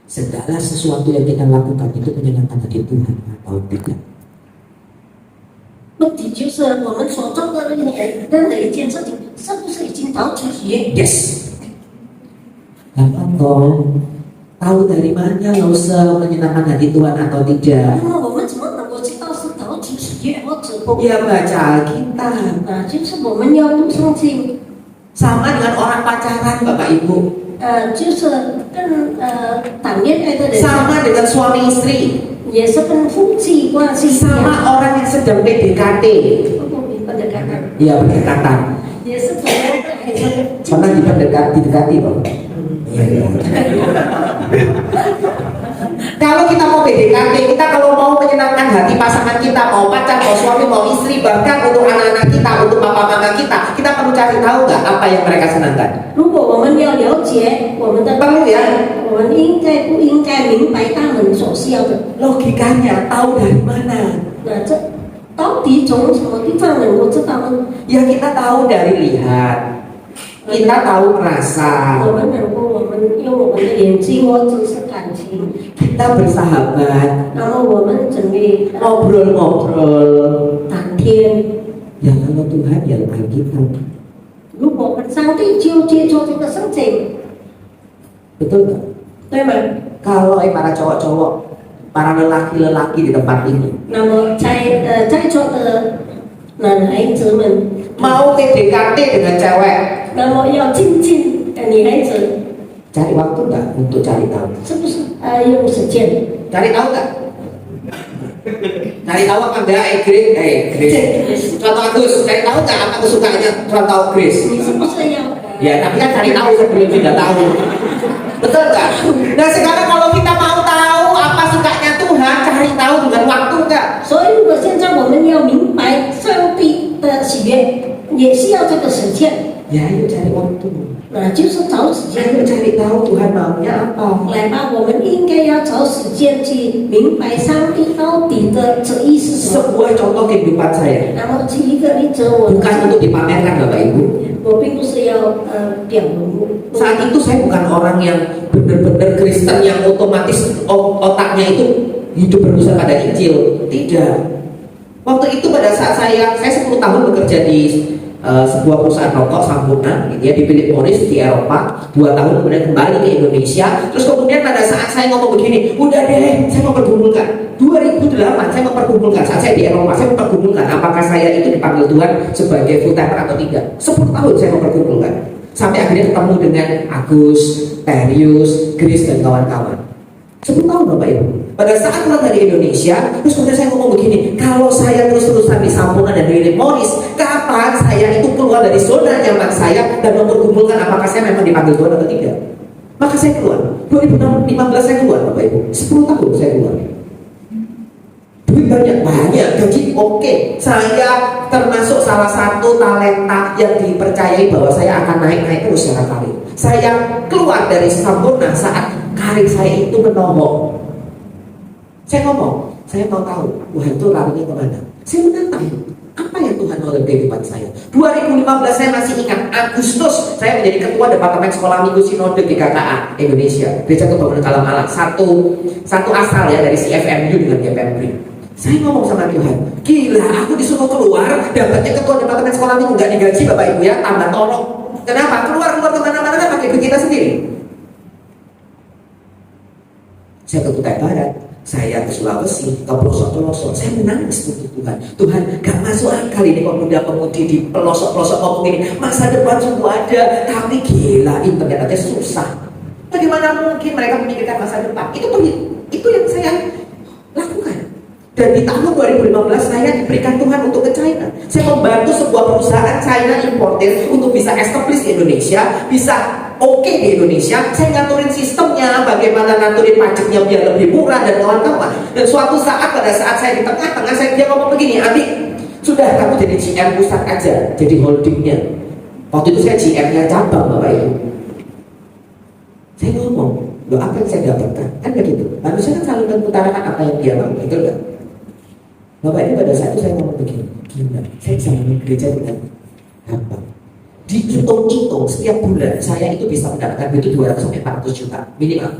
segala sesuatu yang kita lakukan itu menyenangkan hati Tuhan atau tidak. 问题就是我们所做的任何一件事情，是不是已经讨主喜悦？ Yes. Gampang dong. Tahu dari mana lo menyenangkan hati Tuhan atau tidak? 那么我们怎么能够知道是讨主喜悦或者不？ Ya baca Alkitab. 就是我们要读圣经， Sama dengan orang pacaran Bapak Ibu. 就是跟谈恋爱的人， Sama dengan suami istri. 也是跟夫妻关系一样。 Sama orang yang sedang PDKT. pendekatan， Ya pendekatan. 也是怎么还是 Pernah didekati loh. Kalau kita mau PDKT, kita kalau mau menyenangkan hati pasangan kita, mau pacar, mau suami, mau istri, bahkan untuk anak-anak kita, untuk papa mama kita perlu cari tahu nggak apa yang mereka senangkan. 如果我们要了解我们的 Perlu ya. 我们应该不应该明白他们所需要的？ Logikanya tahu dari mana? 那这到底从什么地方能够知道呢？ Ya kita tahu dari lihat, kita tahu merasa, 我们能够用我们的眼睛或者是感情， kita bersahabat, 然后我们准备 ngobrol-ngobrol. 谈天。 Ya kalau Tuhan ya Alkitab. 如果跟上帝就接触这个圣经， Betul nggak? 对吗？ Kalau para cowok-cowok, para lelaki-lelaki di tempat ini 那么在座的男孩子们， mau PDKT dengan cewek, 那么要亲近女孩子， cari waktu nggak untuk cari tahu? 是不是用时间？ Cari tahu nggak? Cari tahu apa enggak? Grace. Contoh Agus, cari tahu nggak apa kesukaannya contoh Grace? 你是不是要？ Ya, tapi kan cari tahu sebelum tidak tahu. Betul nggak? Nah sekarang kalau kita mau tahu apa sukanya Tuhan, cari tahu dengan waktu nggak? 所以，如果现在我们要明白上帝的喜悦，也需要这个实践， Ya, ayo cari waktu. 就是找时间。 Ayo cari tahu Tuhan maunya apa. 来吧，我们应该要找时间去明白上帝到底的旨意是什么。 Sebuah contoh kehidupan saya, 然后举一个例子，我 bukan untuk dipamerkan Bapak Ibu. 我并不是要表露。 Saat itu saya bukan orang yang benar-benar Kristen yang otomatis otaknya itu hidup berdasar pada Injil. Tidak. Waktu itu pada saat saya 10 tahun bekerja di sebuah perusahaan rokok Sampurna gitu ya, di Philip Morris di Eropa, 2 tahun kemudian kembali ke Indonesia. Terus kemudian pada saat saya ngomong begini, udah deh saya mau pergumulkan 2008 saya memperkumpulkan, saat saya di Eropa saya memperkumpulkan apakah saya itu dipanggil Tuhan sebagai full timer atau tidak. 10 tahun saya memperkumpulkan sampai akhirnya ketemu dengan Agus, Terius, Chris dan kawan-kawan. 10 tahun Bapak Ibu. Pada saat pulang dari Indonesia, terus kemudian saya ngomong begini, kalau saya terus-terusan di Sampurna dan Philip Morris, kapan saya itu keluar dari zona nyaman saya dan memperkumpulkan apakah saya memang dipanggil Tuhan atau tidak? Maka saya keluar. 2015 saya keluar Bapak Ibu. 10 tahun saya keluar. Duit banyak, gaji oke. Saya termasuk salah satu talenta yang dipercayai bahwa saya akan naik terus secara karir. Saya keluar dari Sampurna saat karir saya itu menohok. Saya ngomong, saya mau tahu Tuhan itu larinya kemana. Saya menantang, apa yang Tuhan mau dalam kehidupan saya. 2015 saya masih ingat, Agustus saya menjadi ketua Departemen Sekolah Minggu Sinode GKKA Indonesia, Gereja Kebangunan Kalam Alam, satu asal ya dari CFMU dengan GPMPRI. Saya ngomong sama Tuhan, gila aku disuruh keluar, dapatnya ketua Departemen Sekolah Minggu nggak digaji Bapak Ibu ya, tambah tolong. Kenapa? Keluar kemana-mana kan pakai duit kita sendiri. Saya ke Kutai Barat, saya ke Sulawesi, ke pelosok-pelosok, saya menangis untuk Tuhan. Tuhan, gak masuk akal ini kok muda-pemudi di pelosok-pelosok ngomong ini, masa depan semua ada, tapi gila internet aja susah. Bagaimana mungkin mereka memikirkan masa depan? Itu yang saya lakukan. Dan di tahun 2015 saya diberikan Tuhan untuk ke China. Saya membantu sebuah perusahaan China importer untuk bisa establish di Indonesia, bisa oke di Indonesia. Saya ngaturin sistemnya, bagaimana ngaturin pajaknya biar lebih murah dan kawan-kawan. Dan suatu saat pada saat saya di tengah-tengah, dia ngomong begini, adik, sudah kamu jadi GM pusat aja, jadi holdingnya. Waktu itu saya GM-nya cabang Bapak Ibu. Saya ngomong, loh apa yang saya dapatkan? Kan begitu. Manusia kan selalu mengutarakan apa yang dia mau, betul kan? Bapak Ibu pada saat itu saya ngomong begini, gila, saya bisa membangun gereja dengan gampang. Dihitung-hitung setiap bulan saya itu bisa mendapatkan duit 200 sampai 400 juta minimal.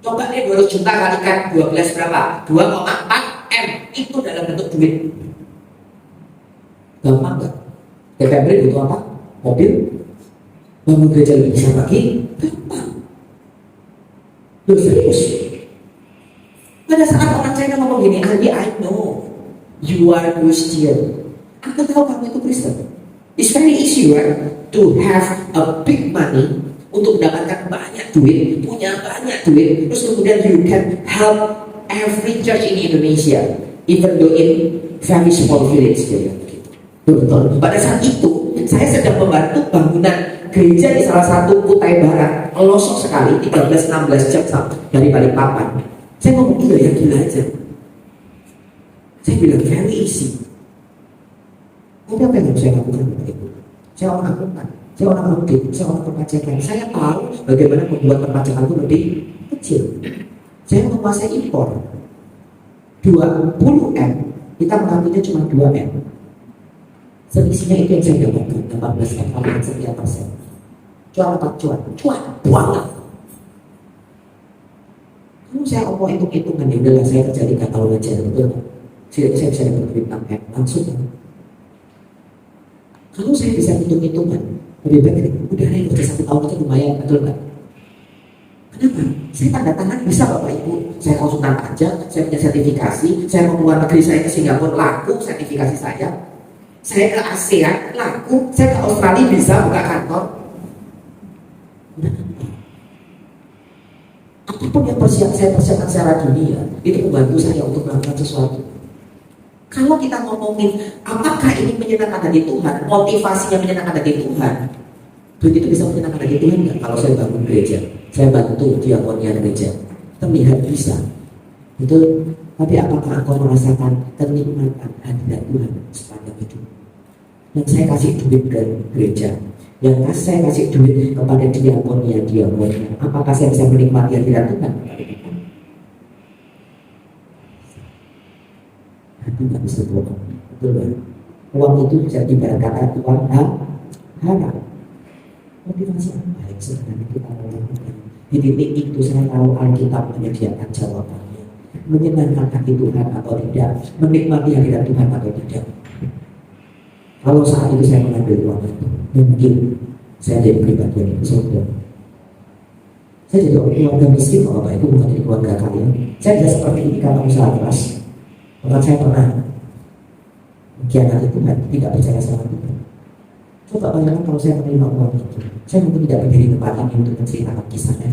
Coba deh 200 juta kalikan 12 berapa? 2,4 M itu dalam bentuk duit. Gampang gak? DPR butuh apa? Mobil? Bangun gereja lebih besar lagi? Gampang. Loh serius? Pada saat orang China ngomong gini, Andi, I know you are Christian. Aku tahu kamu itu Kristen. It's very easy, right? To have a big money, untuk mendapatkan banyak duit, punya banyak duit, terus kemudian you can help every church in Indonesia, even though in very small village. Betul. Pada saat itu, saya sedang membantu bangunan gereja di salah satu Kutai Barat, pelosok sekali, 13-16 jam dari Balikpapan. Saya ngomong, iya ya, gila aja. Saya bilang, very easy. Tapi apa yang harus saya lakukan Bapak Ibu? Saya orang akuntan, saya orang audit, saya orang perpajakan. Saya tahu bagaimana membuat perpajakan itu lebih kecil. Saya menguasai impor 20 M, kita mengambilnya cuma 2 M. Selisihnya itu yang saya dapatkan 18 M, 8%. Cuan apa cuan? Cuan banget. Kalau saya omong hitung-hitungan, ya udahlah saya kerja 3 tahun aja, betul kan? Saya bisa dapat duit 6 M langsung. Kalau saya bisa hitung-hitungan, lebih baik udah nih kerja 1 tahun aja lumayan, betul kan? Kenapa? Saya tanda tangan bisa Bapak Ibu. Saya konsultan pajak, saya punya sertifikasi, saya mau keluar negeri, saya ke Singapura laku sertifikasi saya. Saya ke ASEAN laku, saya ke Australia bisa buka kantor. Apapun yang saya persiapkan secara dunia itu membantu saya untuk melakukan sesuatu. Kalau kita ngomongin apakah ini menyenangkan hati Tuhan, motivasinya menyenangkan hati Tuhan, begitu bisa menyenangkan hati Tuhan nggak? Kalau saya bangun gereja, saya bantu diakonia gereja, terlihat bisa. Itu, tapi apakah engkau merasakan kenikmatan hadirat Tuhan sepanjang hidup? Yang saya kasih duit ke gereja, yang saya kasih duit kepada diakonia, apakah saya bisa menikmati hadirat Tuhan? Hati nggak bisa bohong, betul kan? Uang itu bisa ibarat kata uang harap. Motivasi apa yang sebenarnya kita mau lakukan? Di titik itu saya tahu Alkitab menyediakan jawabannya. menyenangkan hati Tuhan atau tidak, menikmati hadirat Tuhan atau tidak. Kalau saat itu saya mengambil uang itu, mungkin saya jadi pribadi yang surga. Saya jadi keluarga miskin, kalau Bapak Ibu, bukan jadi keluarga kaya. Saya tidak seperti ini karena usaha keras. Bahkan saya pernah mengkhianati Tuhan, tidak percaya sama Tuhan. Coba bayangkan kalau saya menerima uang itu, saya mungkin tidak berdiri tempat ini untuk menceritakan kisahnya.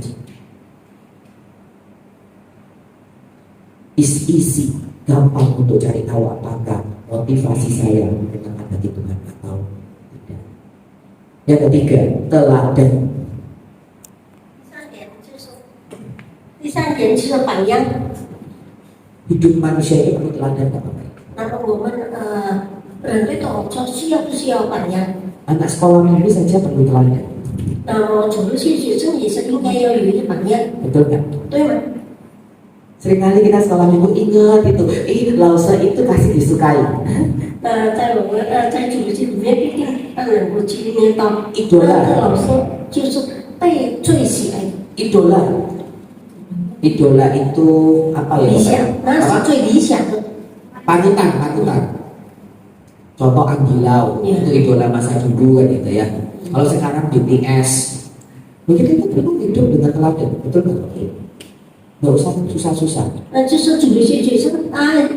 Isi gampang untuk cari tahu apakah motivasi saya menyenangkan hati Tuhan atau tidak. Yang ketiga, teladan. 第三点就是榜样。 Hidup manusia itu perlu teladan, Bapak. 那么我们人类的说需要不需要榜样？ Anak sekolah minggu saja perlu teladan. 那么主流学生也是应该要有一个榜样， Betul nggak? 对吗？ Seringkali kita sekolah minggu ingat itu, Lause itu kasih disukai. 在我们在主流学里面必定让人会去念到， Idola 那个老师就是被最喜爱的 Idola. Idola itu apa ya? 理想，那 Apa? 是最理想的。 Panutan. Contoh Andilau, Iya. itu idola masa dulu kan gitu ya. Kalau sekarang BTS, mungkin kita perlu hidup dengan teladan, betul nggak? Nggak usah susah-susah. 那就是主流学生，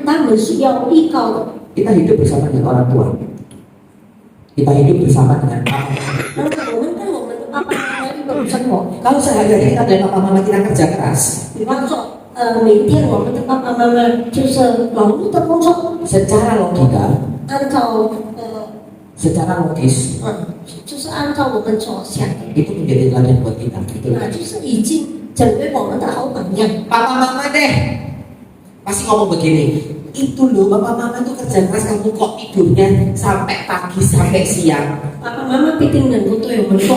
他们是要依靠的。 Kita hidup bersama dengan orang tua. Kita hidup bersama dengan papa mama. 那么我们跟我们的爸爸妈妈一种生活， Kalau sehari-hari kita dan papa mama kita kerja keras, 比方说，每天我们的爸爸妈妈就是劳碌的工作， secara logika, 按照secara logis, 就是按照我们所想的， itu menjadi teladan buat kita. Betul. 就是已经成为我们的好榜样。 Papa mama deh pasti ngomong begini, itu loh papa mama tuh kerja keras, kamu kok tidurnya sampai pagi sampai siang. 爸爸妈妈必定能够对我们说，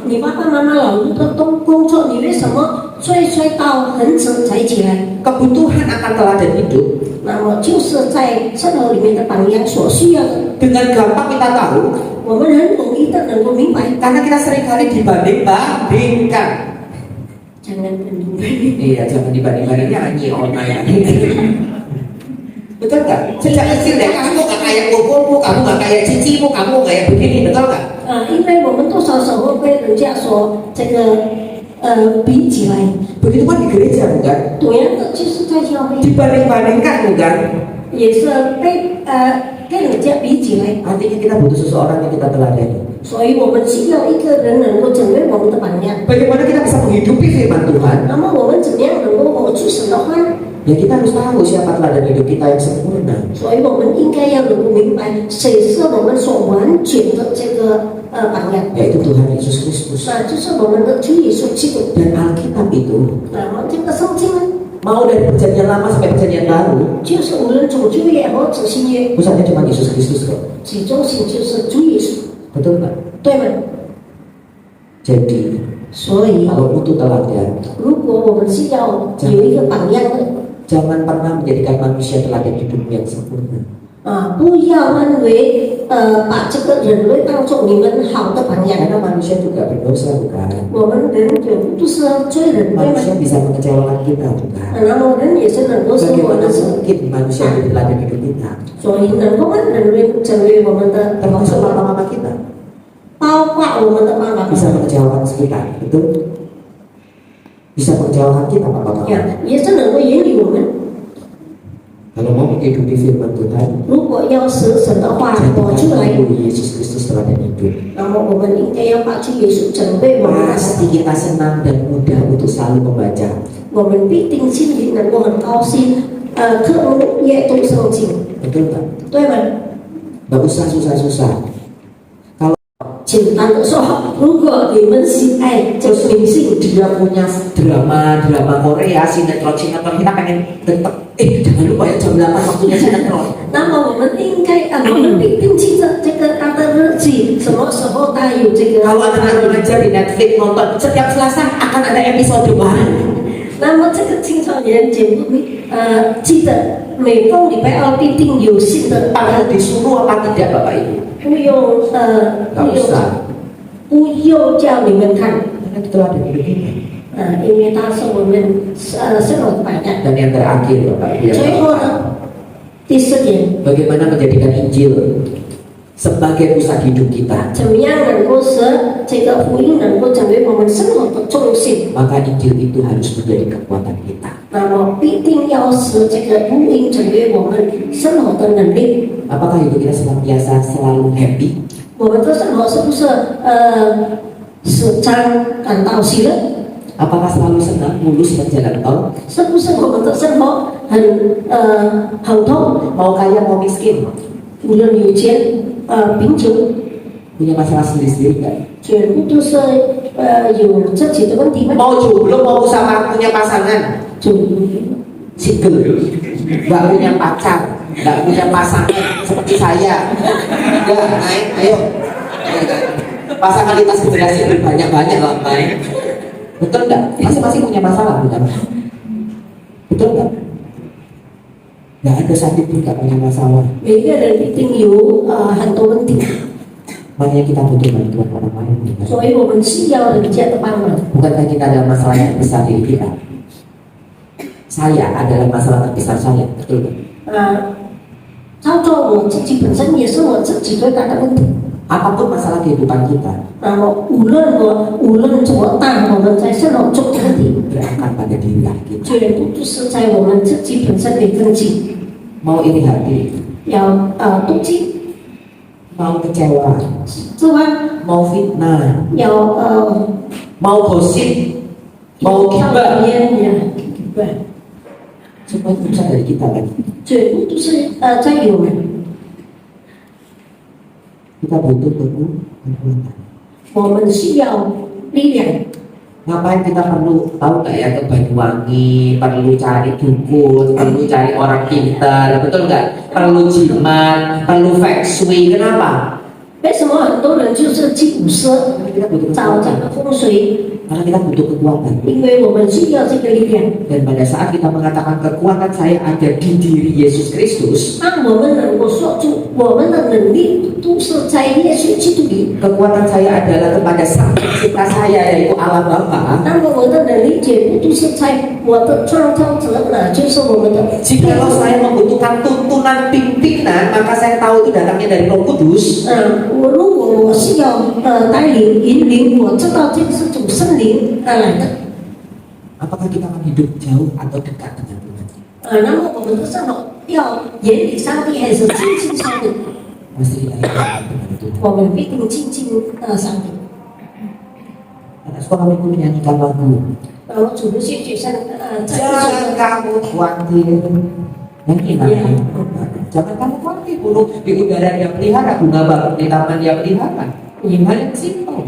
你爸爸妈妈劳碌的工作，你为什么睡到很迟才起来？ Kebutuhan akan teladan hidup 那么就是在生活里面的榜样所需要的， dengan gampang kita tahu 我们很容易的能够明白。 karena kita seringkali dibanding-bandingkan. Jangan banding. Iya, jangan dibanding-banding, nyanyi online. Betul nggak? Sejak kecil deh, kamu nggak kayak kokomu, kamu nggak kayak cicimu, kamu nggak kayak begini, betul nggak? 因为我们多少时候被人家说这个比起来， Begitu kan di gereja bukan? 同样的就是在教会 Dibanding-bandingkan bukan? 也是被跟人家比起来， Artinya kita butuh seseorang yang kita teladani. 所以我们需要一个人能够成为我们的榜样。 Bagaimana kita bisa menghidupi firman Tuhan? 那么我们怎么样能够活出神的话？ Ya kita harus tahu siapa teladan hidup kita yang sempurna. 所以我们应该要能够明白谁是我们所完全的这个榜样， Yaitu Tuhan Yesus Kristus. 那就是我们的主耶稣基督。 Dan Alkitab itu 那么这个圣经呢， mau dari perjanjian lama sampai perjanjian baru, 就是无论主旧约或者新约， pusatnya cuma Yesus Kristus kok. 其中心就是主耶稣， Betul nggak? 对吗？ Jadi 所以， kalau butuh teladan, 如果我们是要有一个榜样的 jangan pernah menjadikan manusia teladan hidup yang sempurna. 不要认为把这个人类当做你们好的榜样。 Karena manusia juga berdosa bukan? 我们人也不是罪人，对吗？ Manusia bisa mengecewakan kita bukan? 然后人也是能够生活 Bagaimana 的是， mungkin manusia itu teladan hidup kita? 所以能够让人类成为我们的 Termasuk papa mama kita 包括我们的爸爸妈 bisa 妈， mengecewakan kita, betul? Bisa mengecewakan kita papa mama. 也是能够引领我们。 Kalau mau menghidupi firman Tuhan, 如果要使神的话活出 jadikan 来， Yesus Kristus teladan hidup. 那么我们应该要把主耶稣成为我们的 Pasti kita senang dan mudah untuk selalu membaca. 我们必定心里能够很高兴，刻苦阅读圣经， Betul nggak? 对吗？ Nggak usah susah-susah. 简单的说，如果你们喜爱这个明星， Dia punya drama Korea, sinetron kita pengen tetap jangan lupa ya jam 8 waktunya sinetron. 那么我们应该我们必定记着这个他的日期，什么时候他有这个。 Kalau anak-anak belajar di Netflix nonton setiap Selasa akan ada episode baru. 那么这个青少年节目，记得每逢礼拜二必定有新的。 Padahal disuruh apa tidak Bapak Ibu? 不用 Nggak usah. 不用叫你们看， Karena itu teladan hidup kita. 因为它是我们生活的摆带。 Dan yang terakhir Bapak Ibu yang 最后呢，第四点， bagaimana menjadikan Injil sebagai pusat hidup kita. 怎么样能够使这个福音能够成为我们生活的重心？ Maka Injil itu harus menjadi kekuatan kita. 那么必定要使这个福音成为我们生活的能力。 Apakah hidup kita senantiasa selalu happy? 我们的生活是不是使张感到喜乐？ Apakah selalu senang mulus berjalan tol? 是不是我们的生活很通？ Mau kaya mau miskin? 无论有钱贫穷， Punya masalah sendiri-sendiri kan? 全部都是有自己的问题吗？ Mau jomblo mau sama punya pasangan? 就 Single, nggak punya pacar, nggak punya pasangan seperti saya. Nggak, naik, ayo. Pasangan lintas generasi banyak-banyak lah, main. Betul nggak? Masing-masing punya masalah, bukan? Betul nggak? Nggak ada satu pun nggak punya masalah. 每个人一定有很多问题， Makanya kita butuh bantuan orang lain. Bukan? 所以我们需要人家的帮忙。 Bukankah kita ada masalah yang besar di kita? Saya adalah masalah terbesar saya, betul nggak? 操作我自己本身也是我自己最大的问题。 Apapun masalah kehidupan kita 那么无论多大，我们在生活中的问题， berangkat pada diri kita. 全部都是在我们自己本身的问题。 Mau iri hati, 要妒忌 mau kecewa, 之外， mau fitnah, 要mau gosip, mau 讨 gibah, 厌呀，对， semua itu bisa dari kita kan. 全部都是在我们。 Kita butuh kekuatan. 我们需要力量。 Ngapain kita perlu tahu nggak ya ke Banyuwangi, perlu cari dukun, perlu cari orang pintar, betul nggak? Perlu jimat, perlu feng shui, kenapa? 为什么很多人就是去舞狮 Karena kita butuh 找这 kekuatan. 个风水？ Karena kita butuh kekuatan. 因为我们需要这个力量。 Dan pada saat kita mengatakan kekuatan saya ada di diri Yesus Kristus, 当我们能够说出我们的能力都是在耶稣基督里， kekuatan saya adalah kepada Sang Pencipta saya yaitu Allah Bapa. 那么我的能力全部都是在我的创造者呢，就是我们的。 Jikalau saya membutuhkan tuntunan pimpinan, maka saya tahu itu datangnya dari Roh Kudus. 如果我需要带领引领，我知道这个是从圣灵而来的。 Apakah kita akan hidup jauh atau dekat dengan Tuhan? 那么我们的生活要远离上帝还是亲近上帝？ Pasti kita dekat dengan Tuhan. 我们必定亲近上帝。 Anak suka kami pun menyanyikan lagu. 我主不谢绝上在 Jangan kamu khawatir. Yang ini jangan kamu khawatir. Burung di udara dia pelihara, bunga bakung di taman dia pelihara. Hal yang simpel.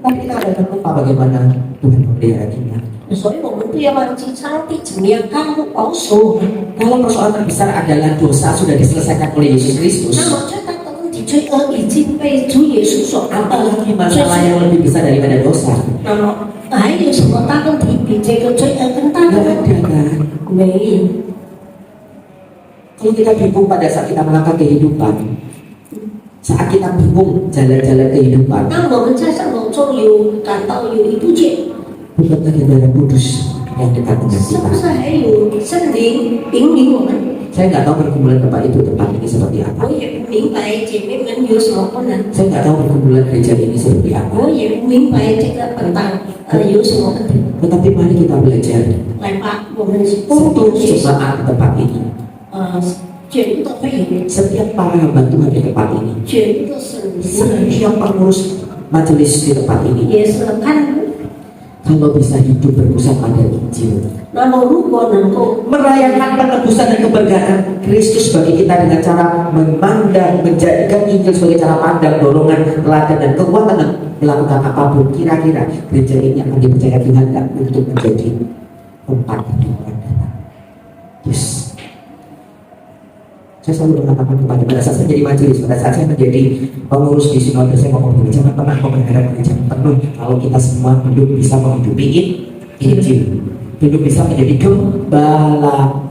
Tapi kita kadang lupa bagaimana Tuhan memelihara kita. 所以我们不要忘记上帝怎么样看护保守我们。 Kalau persoalan terbesar adalah dosa sudah diselesaikan oleh Yesus Kristus, 那么最大的问题，罪恶已经被主耶稣所 apalagi masalah yang lebih besar daripada dosa? 那么还有什么大问题比这个罪恶更大的 Nggak 问题？ ada kan? 没有。 Kalau kita bingung pada saat kita melangkah kehidupan, saat kita bingung jalan-jalan kehidupan, 当我们在生活中有感到有一部分， bukankah ada Roh Kudus yang dekat dengan 是不 kita? 是还有圣灵引领我们？ Saya nggak tahu pergumulan tempat itu tempat ini seperti apa. 我也不明白姐妹们有什么困难， Saya nggak tahu pergumulan gereja ini seperti apa. 我也不明白这个本党有什么问题。 Tetapi mari kita belajar 来吧，我们共 setiap 同学习。 jemaat di tempat ini, 全部的会员， setiap para hamba Tuhan di tempat ini, 全部的神， setiap pengurus majelis di tempat ini, 也是看护。 kalau bisa hidup berpusat pada Injil, 那么如果能够 merayakan penebusan dan keberkatan Kristus bagi kita dengan cara memandang, menjadikan Injil sebagai cara pandang, dorongan, teladan dan kekuatan dan melakukan apapun, kira-kira gereja ini akan dipercaya Tuhan nggak untuk menjadi tempat hidup kita? Yes. Saya selalu mengatakan pada saat saya menjadi majelis, pada saat saya menjadi pengurus di sinode, saya ngomong begini, jangan pernah kau berharap gereja penuh kalau kita semua hidup bisa menghidupi Injil, hidup bisa menjadi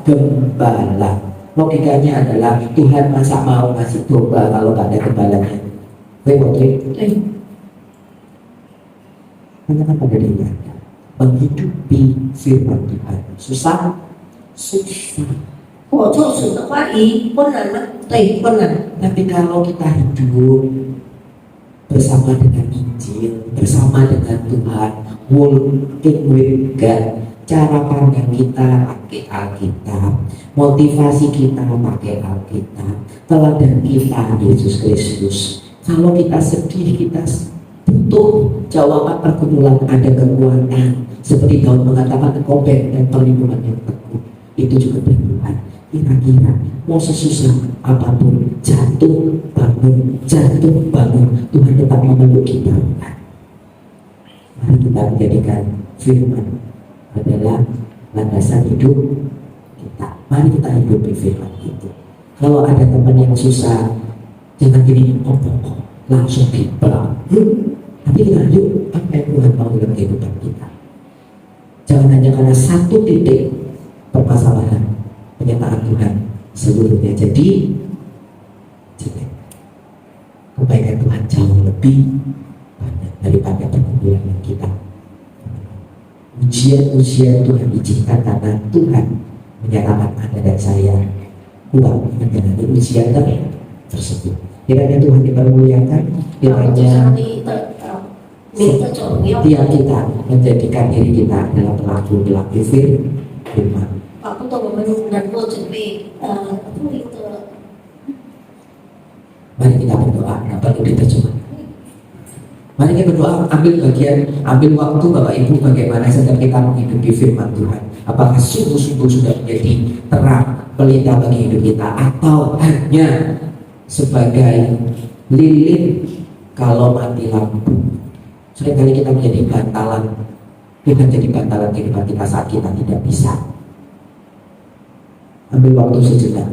gembala. Logikanya adalah Tuhan masa mau ngasih domba kalau tak ada gembalanya? Betul.对 Tanyakan pada diri Anda. menghidupi firman Tuhan. Susah? Susah. 我做主的话语困难吗？对，困难。 Tapi kalau kita hidup bersama dengan Injil, bersama dengan Tuhan, walking with God, cara pandang kita pakai Alkitab, motivasi kita pakai Alkitab, teladan kita Yesus Kristus. Kalau kita sedih, kita butuh jawaban pergumulan, ada kekuatan. Seperti Daud mengatakan, kobek dan perlindungan yang teguh. Itu juga bertuhan. Kira-kira mau sesusah apapun, jatuh bangun, Tuhan tetap memeluk kita. Mari kita menjadikan firman adalah landasan hidup kita. Mari kita hidupi firman itu. Kalau ada teman yang susah, jangan gini, langsung dipelak. Tapi kita yuk, apa yang Tuhan mau dalam kehidupan kita. Jangan hanya karena satu titik permasalahan, penyataan Tuhan seluruhnya. Jadi kebaikan Tuhan jauh lebih banyak daripada pergumulan kita. Ujian-ujian Tuhan izinkan karena Tuhan menyatakan Anda dan saya kuat menjalani ujian tersebut. Kiranya Tuhan dipermuliakan, kiranya tiap kita menjadikan diri kita adalah pelaku-pelaku firman. 不懂我们能够准备录音的。 Mari kita berdoa, nggak perlu diterjemah. Mari kita berdoa, ambil waktu Bapak Ibu bagaimana sedang kita menghidupi firman Tuhan. Apakah sungguh-sungguh sudah menjadi terang pelita bagi hidup kita, atau hanya sebagai lilin kalau mati lampu. Seringkali kita menjadi bantalan, Tuhan jadi bantalan kehidupan kita saat kita tidak bisa. Ambil waktu sejenak.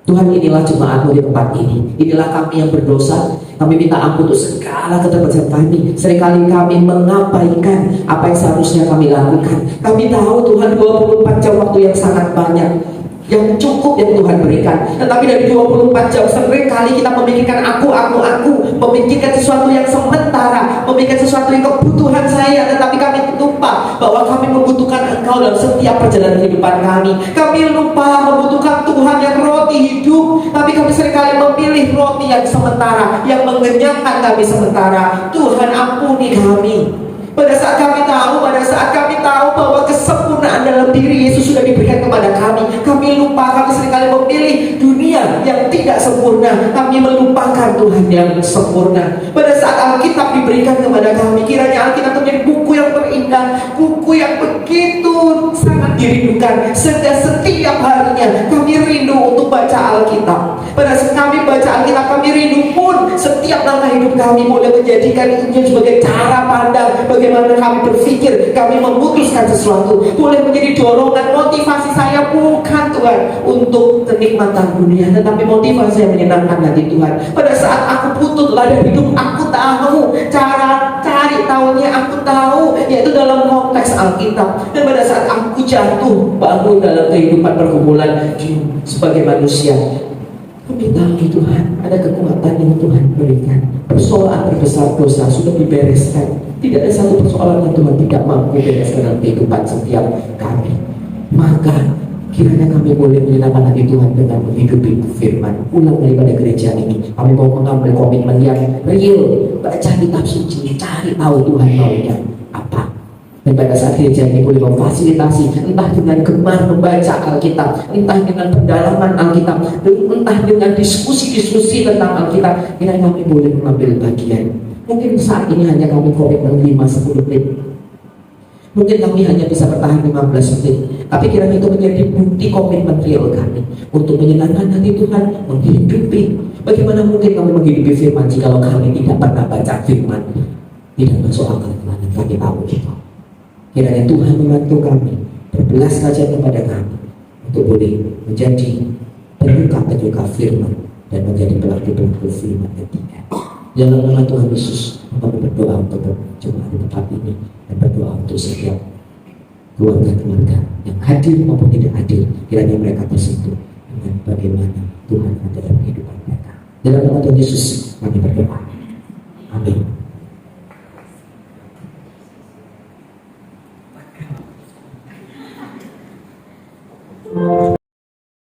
Tuhan, inilah jemaat-Mu di tempat ini. Inilah kami yang berdosa. Kami minta ampun untuk segala keterbatasan kami. Seringkali kami mengabaikan apa yang seharusnya kami lakukan. Kami tahu Tuhan 24 jam waktu yang sangat banyak, yang cukup yang Tuhan berikan. Tetapi dari 24 jam seringkali kita memikirkan aku, memikirkan sesuatu yang sementara, memikirkan sesuatu yang kebutuhan saya. Tetapi kami lupa bahwa kami membutuhkan Engkau dalam setiap perjalanan kehidupan kami. Kami lupa membutuhkan Tuhan yang roti hidup. Tapi kami seringkali memilih roti yang sementara, yang mengenyangkan kami sementara. Tuhan, ampuni kami. Pada saat kami tahu bahwa kesempurnaan dalam diri Yesus sudah diberikan kepada kami, kami lupa, kami seringkali memilih dunia yang tidak sempurna. Kami melupakan Tuhan yang sempurna. Pada saat Alkitab diberikan kepada kami, kiranya Alkitab menjadi buku yang terindah, buku yang begitu sangat dirindukan. Sehingga setiap harinya kami rindu untuk baca Alkitab. Pada saat kami baca Alkitab, kami rindu pun setiap langkah hidup kami boleh menjadikan itu sebagai cara pandang bagaimana kami berpikir, kami memutuskan sesuatu. Boleh menjadi dorongan, motivasi saya bukan Tuhan untuk kenikmatan dunia, tetapi motivasi yang menyenangkan hati Tuhan. Pada saat aku butuh ladang hidup, aku tahu cara cari tahunya, aku tahu, yaitu dalam konteks Alkitab. Dan pada saat aku jatuh bangun dalam kehidupan pergumulan sebagai manusia, kami tahu Tuhan ada kekuatan yang Tuhan berikan. Persoalan terbesar dosa sudah dibereskan. Tidak ada satu persoalan yang Tuhan tidak mampu bereskan dalam kehidupan setiap kami. Maka kiranya kami boleh menyenangkan hati Tuhan dengan menghidupi firman. Pulang daripada gereja ini, kami mau mengambil komitmen yang real. Baca kitab suci, cari tahu Tuhan maunya apa. Dan pada saat gereja ini boleh memfasilitasi, entah dengan gemar membaca Alkitab, entah dengan pendalaman Alkitab, entah dengan diskusi-diskusi tentang Alkitab, kiranya kami boleh mengambil bagian. Mungkin saat ini hanya kami komitmen 5-10 menit, mungkin kami hanya bisa bertahan 15 menit, tapi kiranya itu menjadi bukti komitmen real kami untuk menyenangkan hati Tuhan, menghidupi. Bagaimana mungkin kami menghidupi firman jika kami tidak pernah baca firman? Tidak masuk akal kami tahu itu. Kiranya Tuhan membantu kami, berbelas kasih kepada kami untuk boleh menjadi penyuka firman dan menjadi pelaku-pelaku firman ketiga. Dalam nama Tuhan Yesus, kami berdoa untuk jemaat di tempat ini dan berdoa untuk setiap keluarga-keluarga yang hadir maupun tidak hadir. Kiranya mereka tersentuh dengan bagaimana Tuhan ada dalam kehidupan mereka. Dalam nama Tuhan Yesus, kami berdoa. Amin.